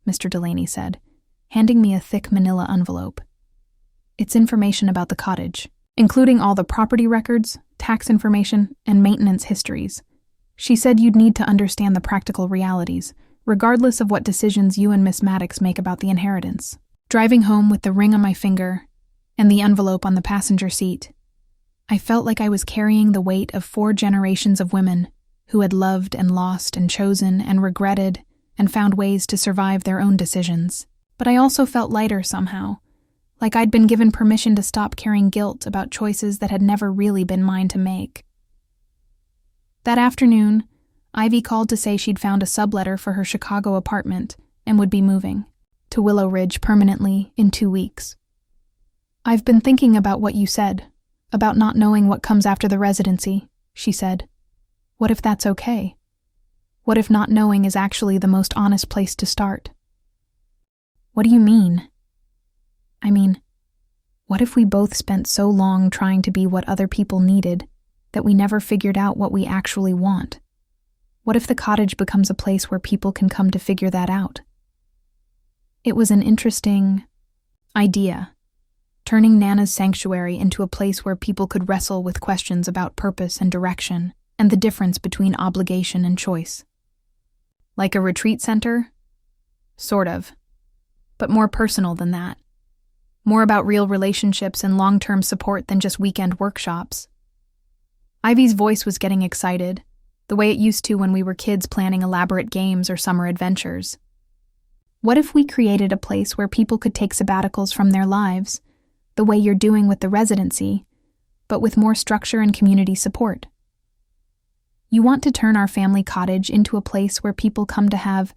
Mr. Delaney said, handing me a thick manila envelope. It's information about the cottage, including all the property records, tax information, and maintenance histories. She said you'd need to understand the practical realities, regardless of what decisions you and Miss Maddox make about the inheritance. Driving home with the ring on my finger and the envelope on the passenger seat, I felt like I was carrying the weight of 4 generations of women who had loved and lost and chosen and regretted and found ways to survive their own decisions. But I also felt lighter somehow, like I'd been given permission to stop carrying guilt about choices that had never really been mine to make. That afternoon, Ivy called to say she'd found a subletter for her Chicago apartment and would be moving to Willow Ridge permanently in 2 weeks. I've been thinking about what you said, about not knowing what comes after the residency, she said. What if that's okay? What if not knowing is actually the most honest place to start? What do you mean? I mean, what if we both spent so long trying to be what other people needed that we never figured out what we actually want? What if the cottage becomes a place where people can come to figure that out? It was an interesting idea, turning Nana's sanctuary into a place where people could wrestle with questions about purpose and direction and the difference between obligation and choice. Like a retreat center? Sort of. But more personal than that. More about real relationships and long-term support than just weekend workshops. Ivy's voice was getting excited, the way it used to when we were kids planning elaborate games or summer adventures. What if we created a place where people could take sabbaticals from their lives, the way you're doing with the residency, but with more structure and community support? You want to turn our family cottage into a place where people come to have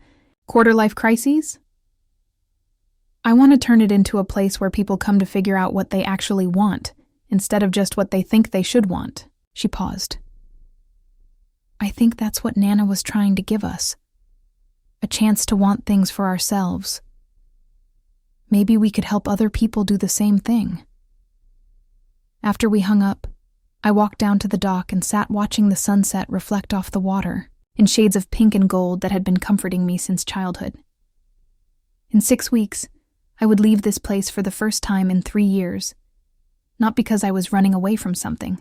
quarter-life crises? I want to turn it into a place where people come to figure out what they actually want, instead of just what they think they should want. She paused. I think that's what Nana was trying to give us. A chance to want things for ourselves. Maybe we could help other people do the same thing. After we hung up, I walked down to the dock and sat watching the sunset reflect off the water in shades of pink and gold that had been comforting me since childhood. In 6 weeks, I would leave this place for the first time in 3 years, not because I was running away from something,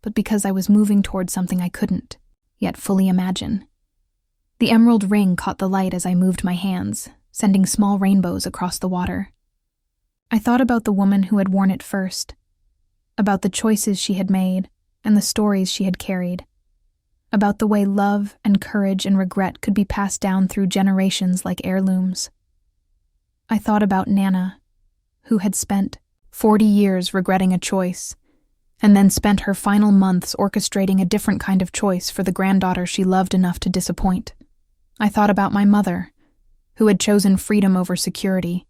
but because I was moving toward something I couldn't yet fully imagine. The emerald ring caught the light as I moved my hands, sending small rainbows across the water. I thought about the woman who had worn it first, about the choices she had made and the stories she had carried, about the way love and courage and regret could be passed down through generations like heirlooms. I thought about Nana, who had spent 40 years regretting a choice, and then spent her final months orchestrating a different kind of choice for the granddaughter she loved enough to disappoint. I thought about my mother, who had chosen freedom over security,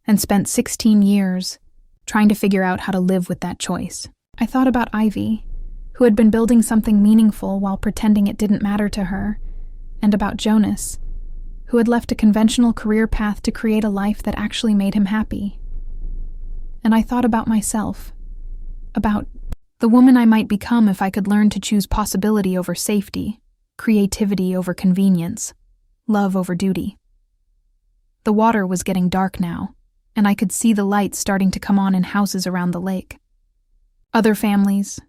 and spent 16 years trying to figure out how to live with that choice. I thought about Ivy, who had been building something meaningful while pretending it didn't matter to her, and about Jonas, who had left a conventional career path to create a life that actually made him happy. And I thought about myself, about the woman I might become if I could learn to choose possibility over safety, creativity over convenience, love over duty. The water was getting dark now, and I could see the lights starting to come on in houses around the lake. Other families,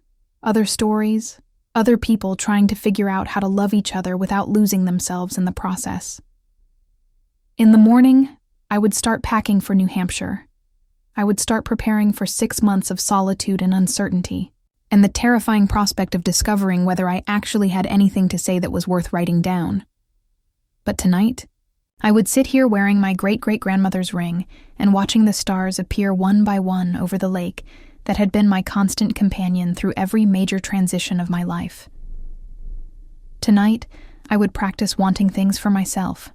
other stories, other people trying to figure out how to love each other without losing themselves in the process. In the morning, I would start packing for New Hampshire. I would start preparing for 6 months of solitude and uncertainty, and the terrifying prospect of discovering whether I actually had anything to say that was worth writing down. But tonight, I would sit here wearing my great-great-grandmother's ring and watching the stars appear one by one over the lake that had been my constant companion through every major transition of my life. Tonight, I would practice wanting things for myself.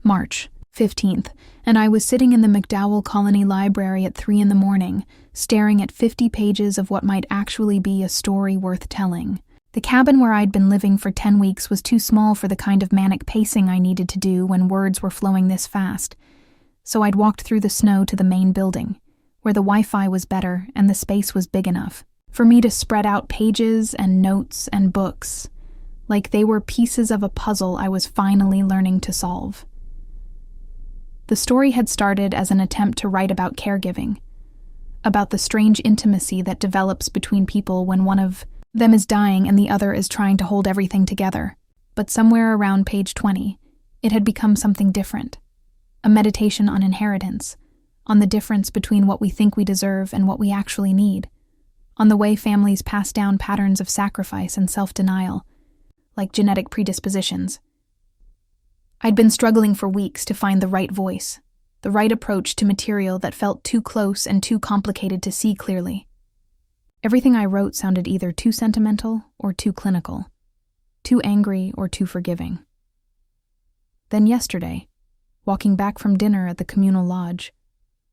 March 15th, and I was sitting in the McDowell Colony Library at 3 a.m, staring at 50 pages of what might actually be a story worth telling. The cabin where I'd been living for 10 weeks was too small for the kind of manic pacing I needed to do when words were flowing this fast, so I'd walked through the snow to the main building, where the Wi-Fi was better and the space was big enough for me to spread out pages and notes and books, like they were pieces of a puzzle I was finally learning to solve. The story had started as an attempt to write about caregiving, about the strange intimacy that develops between people when one of them is dying and the other is trying to hold everything together. But somewhere around page 20, it had become something different. A meditation on inheritance, on the difference between what we think we deserve and what we actually need, on the way families pass down patterns of sacrifice and self-denial, like genetic predispositions. I'd been struggling for weeks to find the right voice, the right approach to material that felt too close and too complicated to see clearly. Everything I wrote sounded either too sentimental or too clinical, too angry or too forgiving. Then yesterday, walking back from dinner at the communal lodge,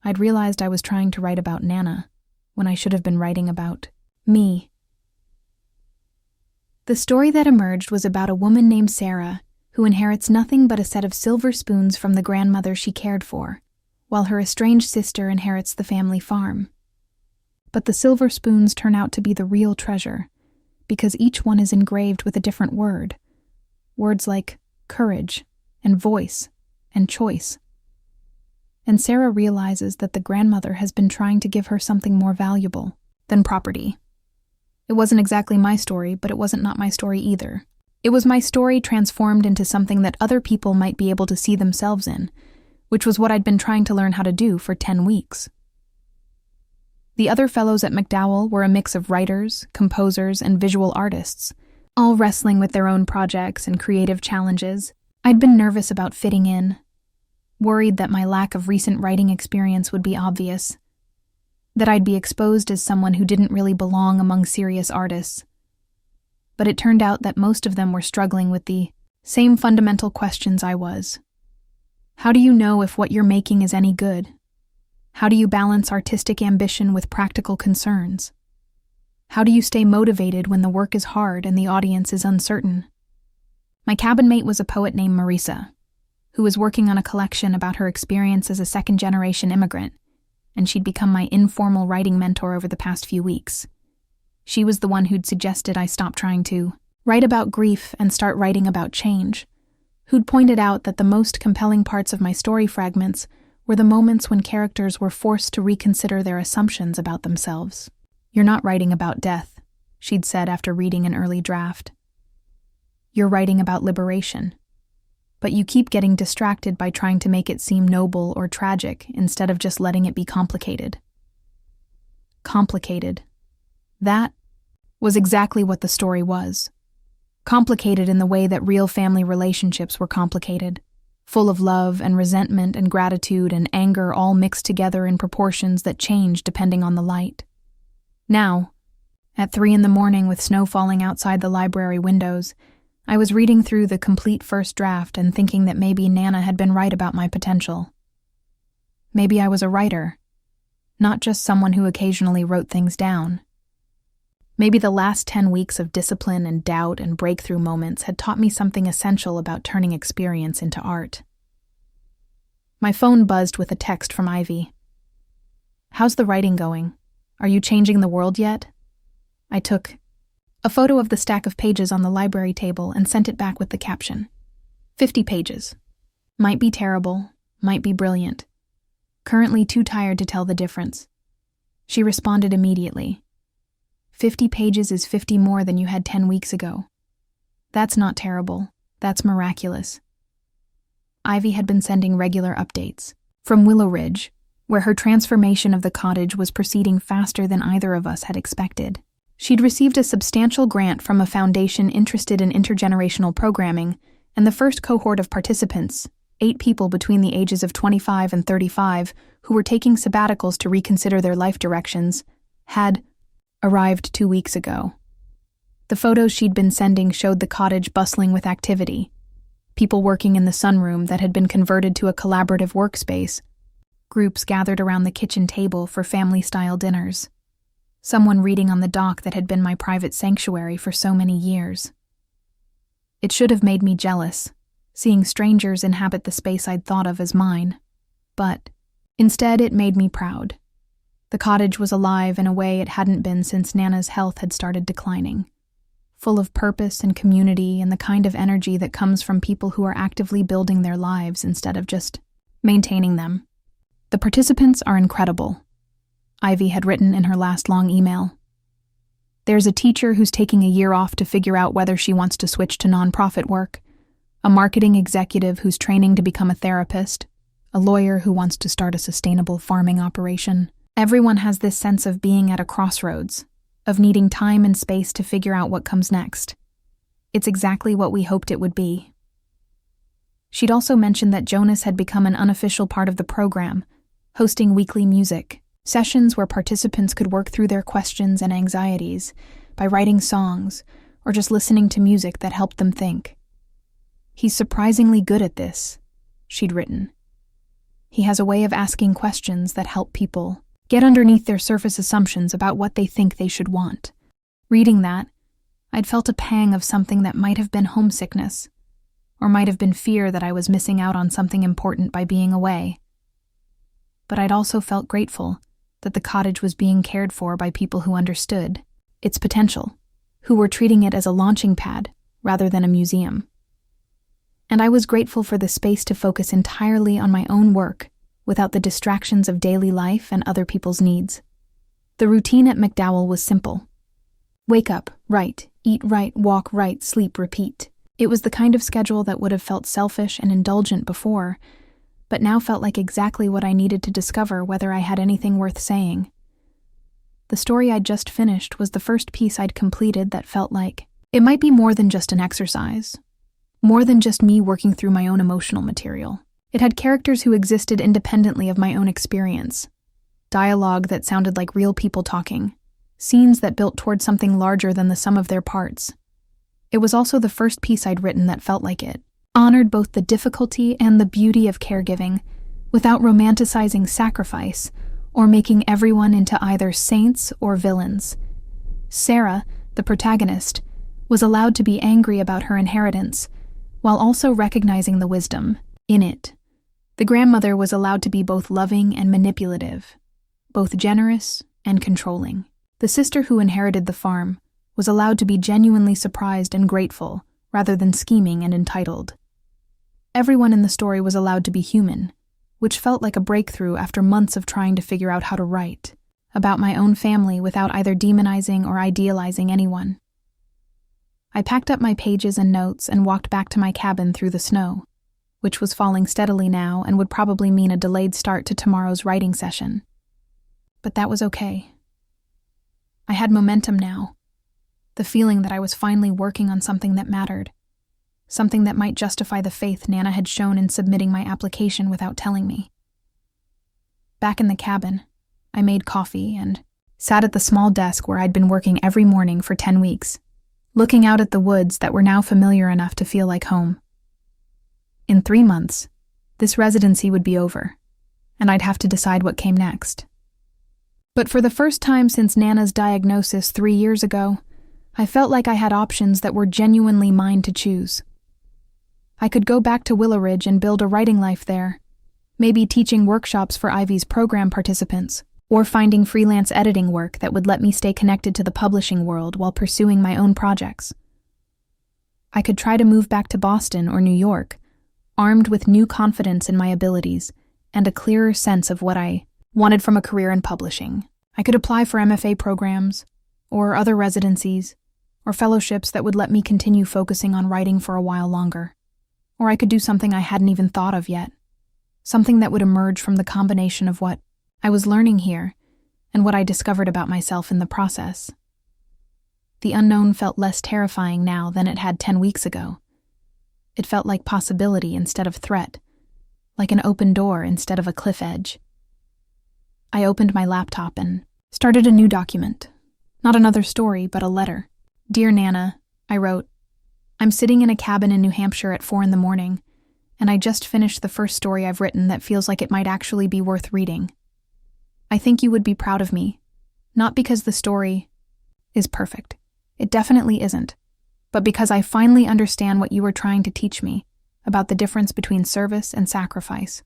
I'd realized I was trying to write about Nana when I should have been writing about me. The story that emerged was about a woman named Sarah who inherits nothing but a set of silver spoons from the grandmother she cared for, while her estranged sister inherits the family farm. But the silver spoons turn out to be the real treasure, because each one is engraved with a different word. Words like courage and voice and choice. And Sarah realizes that the grandmother has been trying to give her something more valuable than property. It wasn't exactly my story, but it wasn't not my story either. It was my story transformed into something that other people might be able to see themselves in, which was what I'd been trying to learn how to do for 10 weeks. The other fellows at McDowell were a mix of writers, composers, and visual artists, all wrestling with their own projects and creative challenges. I'd been nervous about fitting in, worried that my lack of recent writing experience would be obvious, that I'd be exposed as someone who didn't really belong among serious artists. But it turned out that most of them were struggling with the same fundamental questions I was. How do you know if what you're making is any good? How do you balance artistic ambition with practical concerns? How do you stay motivated when the work is hard and the audience is uncertain? My cabin mate was a poet named Marisa, who was working on a collection about her experience as a second-generation immigrant, and she'd become my informal writing mentor over the past few weeks. She was the one who'd suggested I stop trying to write about grief and start writing about change, who'd pointed out that the most compelling parts of my story fragments were the moments when characters were forced to reconsider their assumptions about themselves. "You're not writing about death," she'd said after reading an early draft. "You're writing about liberation. but you keep getting distracted by trying to make it seem noble or tragic instead of just letting it be complicated. Complicated. That was exactly what the story was. Complicated in the way that real family relationships were complicated, full of love and resentment and gratitude and anger all mixed together in proportions that change depending on the light. Now, at 3 a.m. with snow falling outside the library windows, I was reading through the complete first draft and thinking that maybe Nana had been right about my potential. Maybe I was a writer, not just someone who occasionally wrote things down. Maybe the last 10 weeks of discipline and doubt and breakthrough moments had taught me something essential about turning experience into art. My phone buzzed with a text from Ivy. "How's the writing going? Are you changing the world yet?" I took a photo of the stack of pages on the library table and sent it back with the caption. 50 pages. Might be terrible, might be brilliant. Currently too tired to tell the difference. She responded immediately. 50 pages is 50 more than you had 10 weeks ago. That's not terrible. That's miraculous. Ivy had been sending regular updates from Willow Ridge, where her transformation of the cottage was proceeding faster than either of us had expected. She'd received a substantial grant from a foundation interested in intergenerational programming, and the first cohort of participants, 8 people between the ages of 25 and 35 who were taking sabbaticals to reconsider their life directions, had arrived 2 weeks ago. The photos she'd been sending showed the cottage bustling with activity. People working in the sunroom that had been converted to a collaborative workspace. Groups gathered around the kitchen table for family-style dinners. Someone reading on the dock that had been my private sanctuary for so many years. It should have made me jealous, seeing strangers inhabit the space I'd thought of as mine. But instead, it made me proud. The cottage was alive in a way it hadn't been since Nana's health had started declining, full of purpose and community and the kind of energy that comes from people who are actively building their lives instead of just maintaining them. The participants are incredible, Ivy had written in her last long email. There's a teacher who's taking a year off to figure out whether she wants to switch to nonprofit work, a marketing executive who's training to become a therapist, a lawyer who wants to start a sustainable farming operation. Everyone has this sense of being at a crossroads, of needing time and space to figure out what comes next. It's exactly what we hoped it would be. She'd also mentioned that Jonas had become an unofficial part of the program, hosting weekly music, sessions where participants could work through their questions and anxieties by writing songs or just listening to music that helped them think. He's surprisingly good at this, she'd written. He has a way of asking questions that help people get underneath their surface assumptions about what they think they should want. Reading that, I'd felt a pang of something that might have been homesickness, or might have been fear that I was missing out on something important by being away. But I'd also felt grateful that the cottage was being cared for by people who understood its potential, who were treating it as a launching pad rather than a museum. And I was grateful for the space to focus entirely on my own work without the distractions of daily life and other people's needs. The routine at McDowell was simple. Wake up, write, eat right, walk right, sleep, repeat. It was the kind of schedule that would have felt selfish and indulgent before, but now felt like exactly what I needed to discover whether I had anything worth saying. The story I'd just finished was the first piece I'd completed that felt like it might be more than just an exercise, more than just me working through my own emotional material. It had characters who existed independently of my own experience, dialogue that sounded like real people talking, scenes that built toward something larger than the sum of their parts. It was also the first piece I'd written that felt like it honored both the difficulty and the beauty of caregiving, without romanticizing sacrifice or making everyone into either saints or villains. Sarah, the protagonist, was allowed to be angry about her inheritance, while also recognizing the wisdom in it. The grandmother was allowed to be both loving and manipulative, both generous and controlling. The sister who inherited the farm was allowed to be genuinely surprised and grateful, rather than scheming and entitled. Everyone in the story was allowed to be human, which felt like a breakthrough after months of trying to figure out how to write about my own family without either demonizing or idealizing anyone. I packed up my pages and notes and walked back to my cabin through the snow. which was falling steadily now and would probably mean a delayed start to tomorrow's writing session. But that was okay. I had momentum now, the feeling that I was finally working on something that mattered, something that might justify the faith Nana had shown in submitting my application without telling me. Back in the cabin, I made coffee and sat at the small desk where I'd been working every morning for 10 weeks, looking out at the woods that were now familiar enough to feel like home. In 3 months, this residency would be over, and I'd have to decide what came next. But for the first time since Nana's diagnosis 3 years ago, I felt like I had options that were genuinely mine to choose. I could go back to Willow Ridge and build a writing life there, maybe teaching workshops for Ivy's program participants, or finding freelance editing work that would let me stay connected to the publishing world while pursuing my own projects. I could try to move back to Boston or New York, armed with new confidence in my abilities and a clearer sense of what I wanted from a career in publishing. I could apply for MFA programs, or other residencies, or fellowships that would let me continue focusing on writing for a while longer. Or I could do something I hadn't even thought of yet, something that would emerge from the combination of what I was learning here and what I discovered about myself in the process. The unknown felt less terrifying now than it had 10 weeks ago. It felt like possibility instead of threat, like an open door instead of a cliff edge. I opened my laptop and started a new document. Not another story, but a letter. "Dear Nana," I wrote, "I'm sitting in a cabin in New Hampshire at 4 a.m, and I just finished the first story I've written that feels like it might actually be worth reading. I think you would be proud of me, not because the story is perfect. It definitely isn't, but because I finally understand what you were trying to teach me about the difference between service and sacrifice.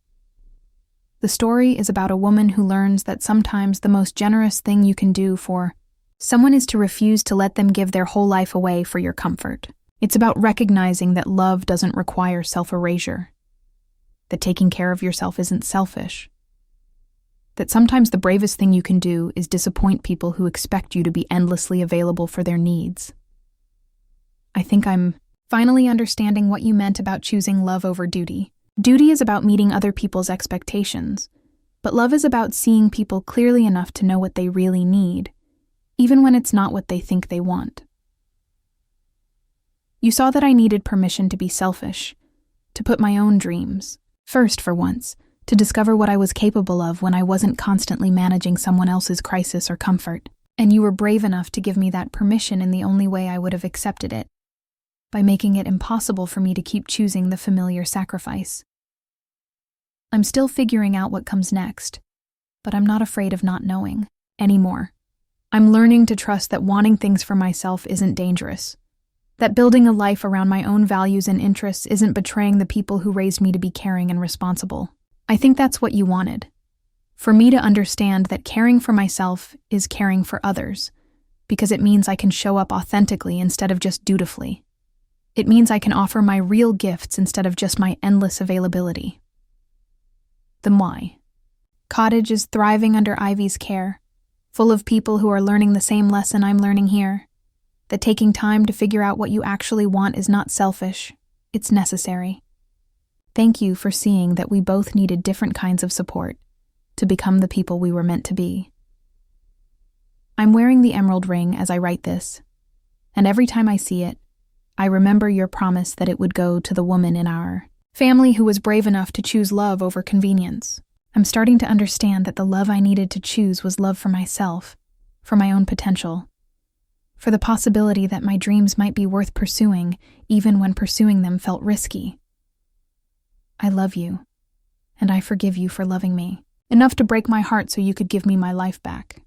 The story is about a woman who learns that sometimes the most generous thing you can do for someone is to refuse to let them give their whole life away for your comfort. It's about recognizing that love doesn't require self-erasure, that taking care of yourself isn't selfish, that sometimes the bravest thing you can do is disappoint people who expect you to be endlessly available for their needs. I think I'm finally understanding what you meant about choosing love over duty. Duty is about meeting other people's expectations, but love is about seeing people clearly enough to know what they really need, even when it's not what they think they want. You saw that I needed permission to be selfish, to put my own dreams first for once, to discover what I was capable of when I wasn't constantly managing someone else's crisis or comfort. And you were brave enough to give me that permission in the only way I would have accepted it, by making it impossible for me to keep choosing the familiar sacrifice. I'm still figuring out what comes next, but I'm not afraid of not knowing anymore. I'm learning to trust that wanting things for myself isn't dangerous, that building a life around my own values and interests isn't betraying the people who raised me to be caring and responsible. I think that's what you wanted, for me to understand that caring for myself is caring for others, because it means I can show up authentically instead of just dutifully. It means I can offer my real gifts instead of just my endless availability. The Moi cottage is thriving under Ivy's care, full of people who are learning the same lesson I'm learning here, that taking time to figure out what you actually want is not selfish, it's necessary. Thank you for seeing that we both needed different kinds of support to become the people we were meant to be. I'm wearing the emerald ring as I write this, and every time I see it, I remember your promise that it would go to the woman in our family who was brave enough to choose love over convenience. I'm starting to understand that the love I needed to choose was love for myself, for my own potential, for the possibility that my dreams might be worth pursuing even when pursuing them felt risky. I love you, and I forgive you for loving me, enough to break my heart so you could give me my life back.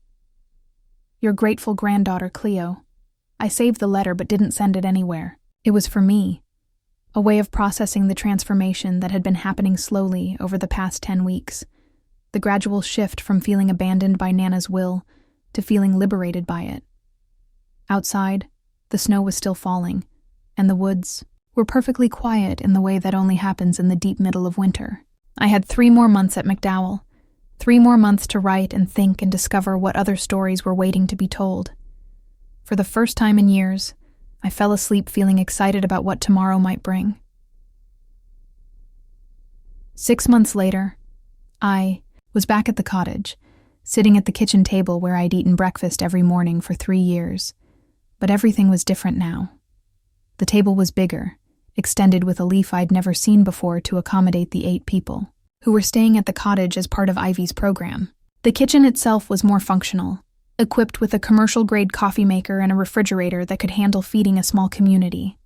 Your grateful granddaughter, Cleo. I saved the letter but didn't send it anywhere. It was for me, a way of processing the transformation that had been happening slowly over the past 10 weeks, the gradual shift from feeling abandoned by Nana's will to feeling liberated by it. Outside, the snow was still falling, and the woods were perfectly quiet in the way that only happens in the deep middle of winter. I had 3 more months at McDowell, 3 more months to write and think and discover what other stories were waiting to be told. For the first time in years, I fell asleep feeling excited about what tomorrow might bring. 6 months later, I was back at the cottage, sitting at the kitchen table where I'd eaten breakfast every morning for 3 years. But everything was different now. The table was bigger, extended with a leaf I'd never seen before to accommodate the 8 people who were staying at the cottage as part of Ivy's program. The kitchen itself was more functional, equipped with a commercial-grade coffee maker and a refrigerator that could handle feeding a small community.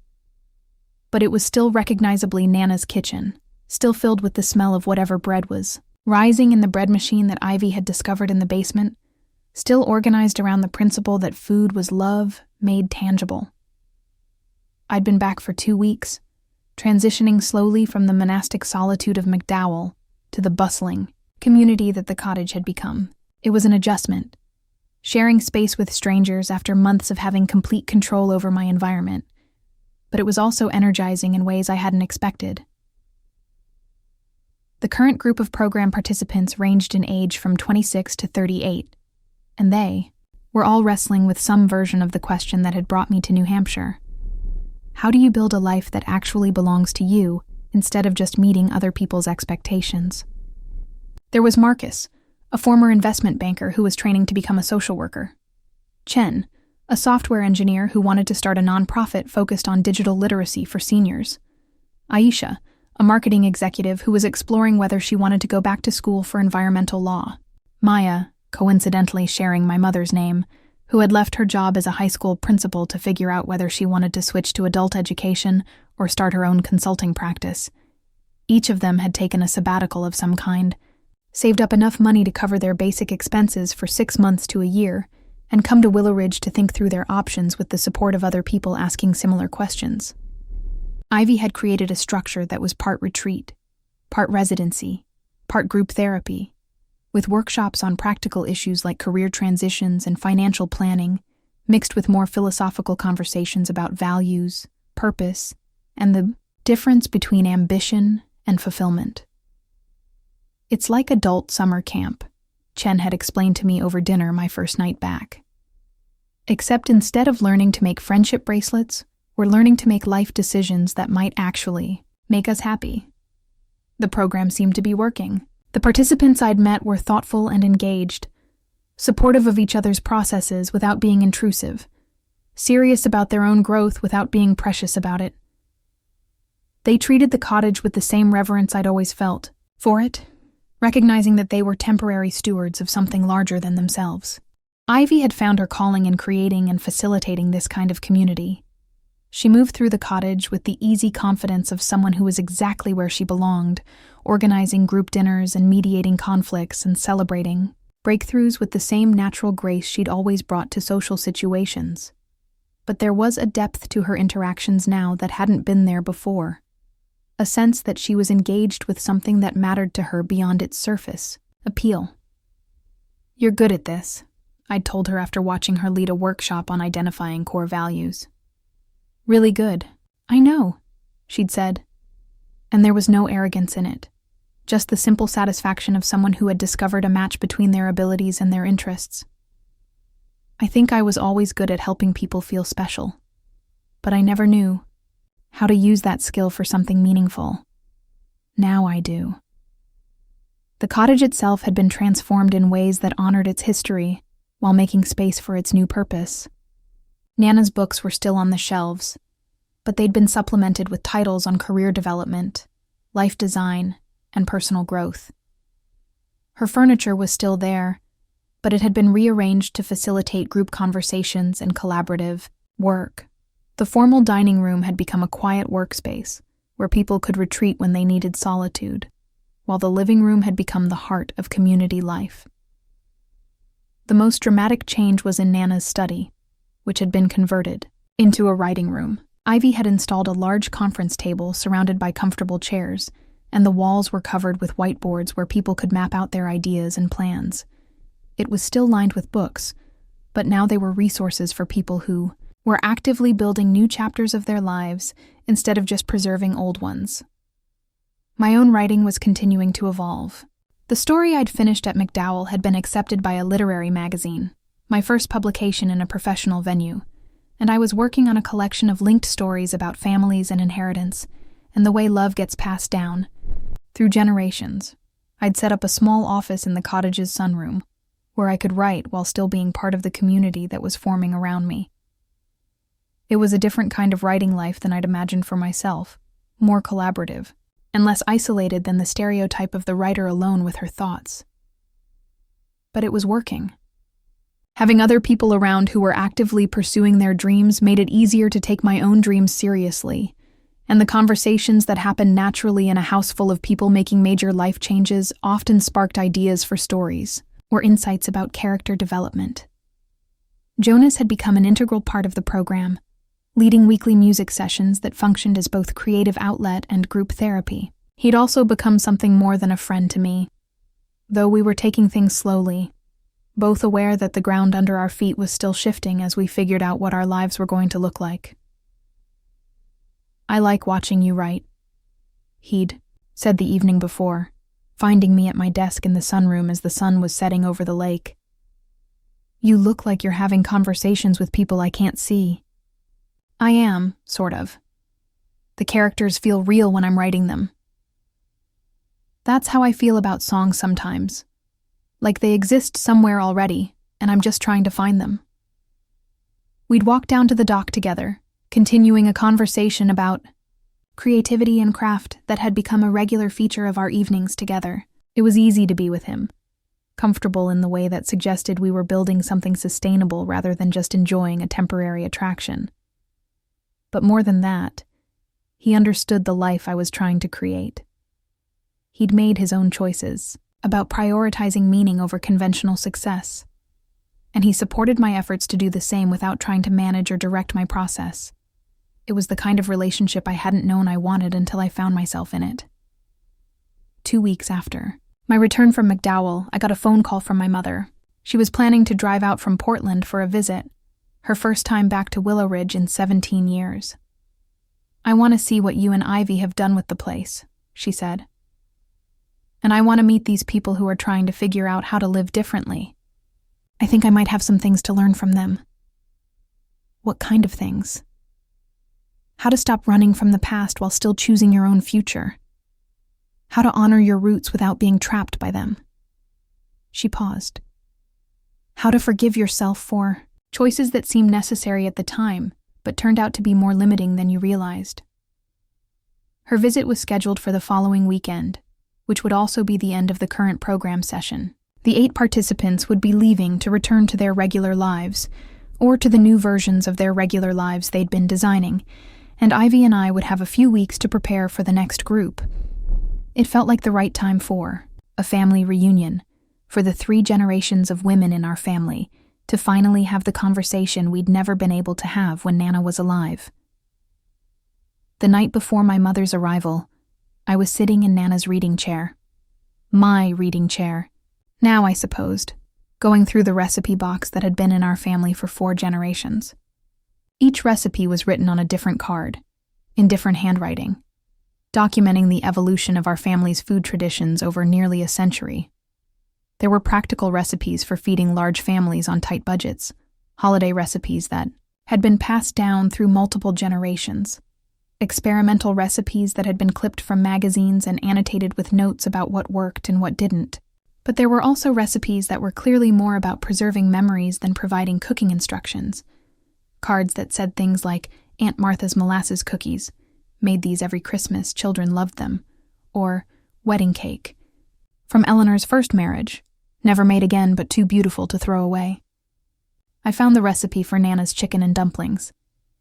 But it was still recognizably Nana's kitchen, still filled with the smell of whatever bread was rising in the bread machine that Ivy had discovered in the basement, still organized around the principle that food was love made tangible. I'd been back for 2 weeks, transitioning slowly from the monastic solitude of McDowell to the bustling community that the cottage had become. It was an adjustment, sharing space with strangers after months of having complete control over my environment, but it was also energizing in ways I hadn't expected. The current group of program participants ranged in age from 26 to 38, and they were all wrestling with some version of the question that had brought me to New Hampshire. How do you build a life that actually belongs to you instead of just meeting other people's expectations? There was Marcus, a former investment banker who was training to become a social worker. Chen, a software engineer who wanted to start a nonprofit focused on digital literacy for seniors. Aisha, a marketing executive who was exploring whether she wanted to go back to school for environmental law. Maya, coincidentally sharing my mother's name, who had left her job as a high school principal to figure out whether she wanted to switch to adult education or start her own consulting practice. Each of them had taken a sabbatical of some kind, saved up enough money to cover their basic expenses for 6 months to a year, and come to Willow Ridge to think through their options with the support of other people asking similar questions. Ivy had created a structure that was part retreat, part residency, part group therapy, with workshops on practical issues like career transitions and financial planning, mixed with more philosophical conversations about values, purpose, and the difference between ambition and fulfillment. It's like adult summer camp, Chen had explained to me over dinner my first night back. Except instead of learning to make friendship bracelets, we're learning to make life decisions that might actually make us happy. The program seemed to be working. The participants I'd met were thoughtful and engaged, supportive of each other's processes without being intrusive, serious about their own growth without being precious about it. They treated the cottage with the same reverence I'd always felt for it, recognizing that they were temporary stewards of something larger than themselves. Ivy had found her calling in creating and facilitating this kind of community. She moved through the cottage with the easy confidence of someone who was exactly where she belonged, organizing group dinners and mediating conflicts and celebrating breakthroughs with the same natural grace she'd always brought to social situations. But there was a depth to her interactions now that hadn't been there before, a sense that she was engaged with something that mattered to her beyond its surface appeal. "You're good at this," I'd told her after watching her lead a workshop on identifying core values. "Really good. I know," she'd said. And there was no arrogance in it, just the simple satisfaction of someone who had discovered a match between their abilities and their interests. I think I was always good at helping people feel special, but I never knew how to use that skill for something meaningful. Now I do. The cottage itself had been transformed in ways that honored its history while making space for its new purpose. Nana's books were still on the shelves, but they'd been supplemented with titles on career development, life design, and personal growth. Her furniture was still there, but it had been rearranged to facilitate group conversations and collaborative work. The formal dining room had become a quiet workspace where people could retreat when they needed solitude, while the living room had become the heart of community life. The most dramatic change was in Nana's study, which had been converted into a writing room. Ivy had installed a large conference table surrounded by comfortable chairs, and the walls were covered with whiteboards where people could map out their ideas and plans. It was still lined with books, but now they were resources for people who were actively building new chapters of their lives instead of just preserving old ones. My own writing was continuing to evolve. The story I'd finished at McDowell had been accepted by a literary magazine, my first publication in a professional venue, and I was working on a collection of linked stories about families and inheritance, and the way love gets passed down. Through generations, I'd set up a small office in the cottage's sunroom, where I could write while still being part of the community that was forming around me. It was a different kind of writing life than I'd imagined for myself, more collaborative, and less isolated than the stereotype of the writer alone with her thoughts. But it was working. Having other people around who were actively pursuing their dreams made it easier to take my own dreams seriously, and the conversations that happened naturally in a house full of people making major life changes often sparked ideas for stories or insights about character development. Jonas had become an integral part of the program, leading weekly music sessions that functioned as both creative outlet and group therapy. He'd also become something more than a friend to me. Though we were taking things slowly, both aware that the ground under our feet was still shifting as we figured out what our lives were going to look like. "I like watching you write," he'd said the evening before, finding me at my desk in the sunroom as the sun was setting over the lake. "You look like you're having conversations with people I can't see." "I am, sort of. The characters feel real when I'm writing them." "That's how I feel about songs sometimes. Like they exist somewhere already, and I'm just trying to find them." We'd walk down to the dock together, continuing a conversation about creativity and craft that had become a regular feature of our evenings together. It was easy to be with him, comfortable in the way that suggested we were building something sustainable rather than just enjoying a temporary attraction. But more than that, he understood the life I was trying to create. He'd made his own choices about prioritizing meaning over conventional success, and he supported my efforts to do the same without trying to manage or direct my process. It was the kind of relationship I hadn't known I wanted until I found myself in it. 2 weeks after my return from McDowell, I got a phone call from my mother. She was planning to drive out from Portland for a visit, her first time back to Willow Ridge in 17 years. "I want to see what you and Ivy have done with the place," she said. "And I want to meet these people who are trying to figure out how to live differently. I think I might have some things to learn from them." "What kind of things?" "How to stop running from the past while still choosing your own future. How to honor your roots without being trapped by them." She paused. "How to forgive yourself for choices that seemed necessary at the time, but turned out to be more limiting than you realized." Her visit was scheduled for the following weekend, which would also be the end of the current program session. The 8 participants would be leaving to return to their regular lives, or to the new versions of their regular lives they'd been designing, and Ivy and I would have a few weeks to prepare for the next group. It felt like the right time for a family reunion, for the 3 generations of women in our family to finally have the conversation we'd never been able to have when Nana was alive. The night before my mother's arrival, I was sitting in Nana's reading chair. My reading chair, now I supposed, going through the recipe box that had been in our family for 4 generations. Each recipe was written on a different card, in different handwriting, documenting the evolution of our family's food traditions over nearly a century. There were practical recipes for feeding large families on tight budgets, holiday recipes that had been passed down through multiple generations, experimental recipes that had been clipped from magazines and annotated with notes about what worked and what didn't. But there were also recipes that were clearly more about preserving memories than providing cooking instructions. Cards that said things like, "Aunt Martha's molasses cookies, made these every Christmas, children loved them," or "Wedding cake, from Eleanor's first marriage, never made again but too beautiful to throw away." I found the recipe for Nana's chicken and dumplings,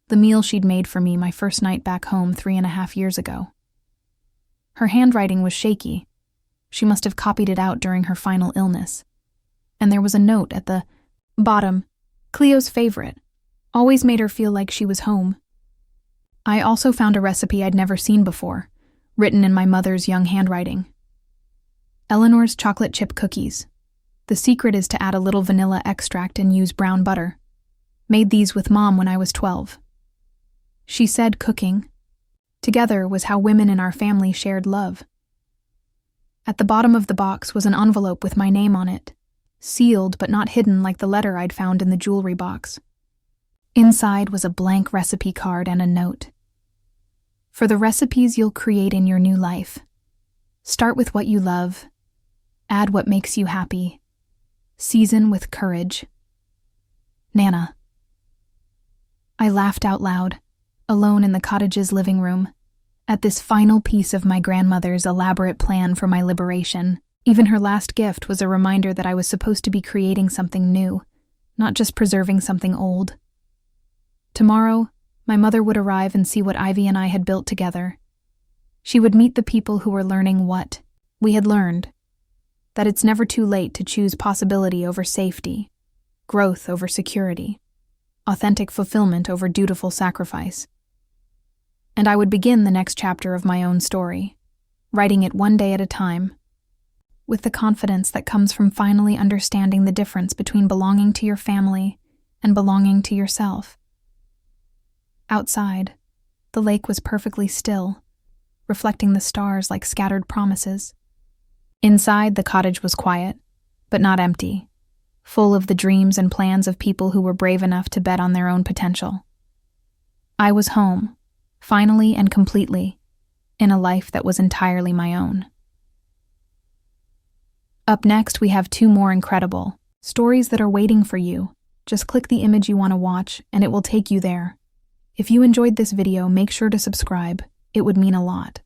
the meal she'd made for me my first night back home 3.5 years ago. Her handwriting was shaky. She must have copied it out during her final illness. And there was a note at the bottom, "Cleo's favorite. Always made her feel like she was home." I also found a recipe I'd never seen before, written in my mother's young handwriting. "Eleanor's chocolate chip cookies. The secret is to add a little vanilla extract and use brown butter. Made these with Mom when I was 12. She said cooking, together, was how women in our family shared love." At the bottom of the box was an envelope with my name on it, sealed but not hidden like the letter I'd found in the jewelry box. Inside was a blank recipe card and a note. "For the recipes you'll create in your new life, Start with what you love. Add what makes you happy. Season with courage. Nana. I laughed out loud, alone in the cottage's living room, at this final piece of my grandmother's elaborate plan for my liberation. Even her last gift was a reminder that I was supposed to be creating something new, not just preserving something old. Tomorrow, my mother would arrive and see what Ivy and I had built together. She would meet the people who were learning what we had learned, that it's never too late to choose possibility over safety, growth over security, authentic fulfillment over dutiful sacrifice. And I would begin the next chapter of my own story, writing it one day at a time, with the confidence that comes from finally understanding the difference between belonging to your family and belonging to yourself. Outside, the lake was perfectly still, reflecting the stars like scattered promises. Inside, the cottage was quiet, but not empty, full of the dreams and plans of people who were brave enough to bet on their own potential. I was home, finally and completely, in a life that was entirely my own. Up next, we have 2 more incredible stories that are waiting for you. Just click the image you want to watch, and it will take you there. If you enjoyed this video, make sure to subscribe. It would mean a lot.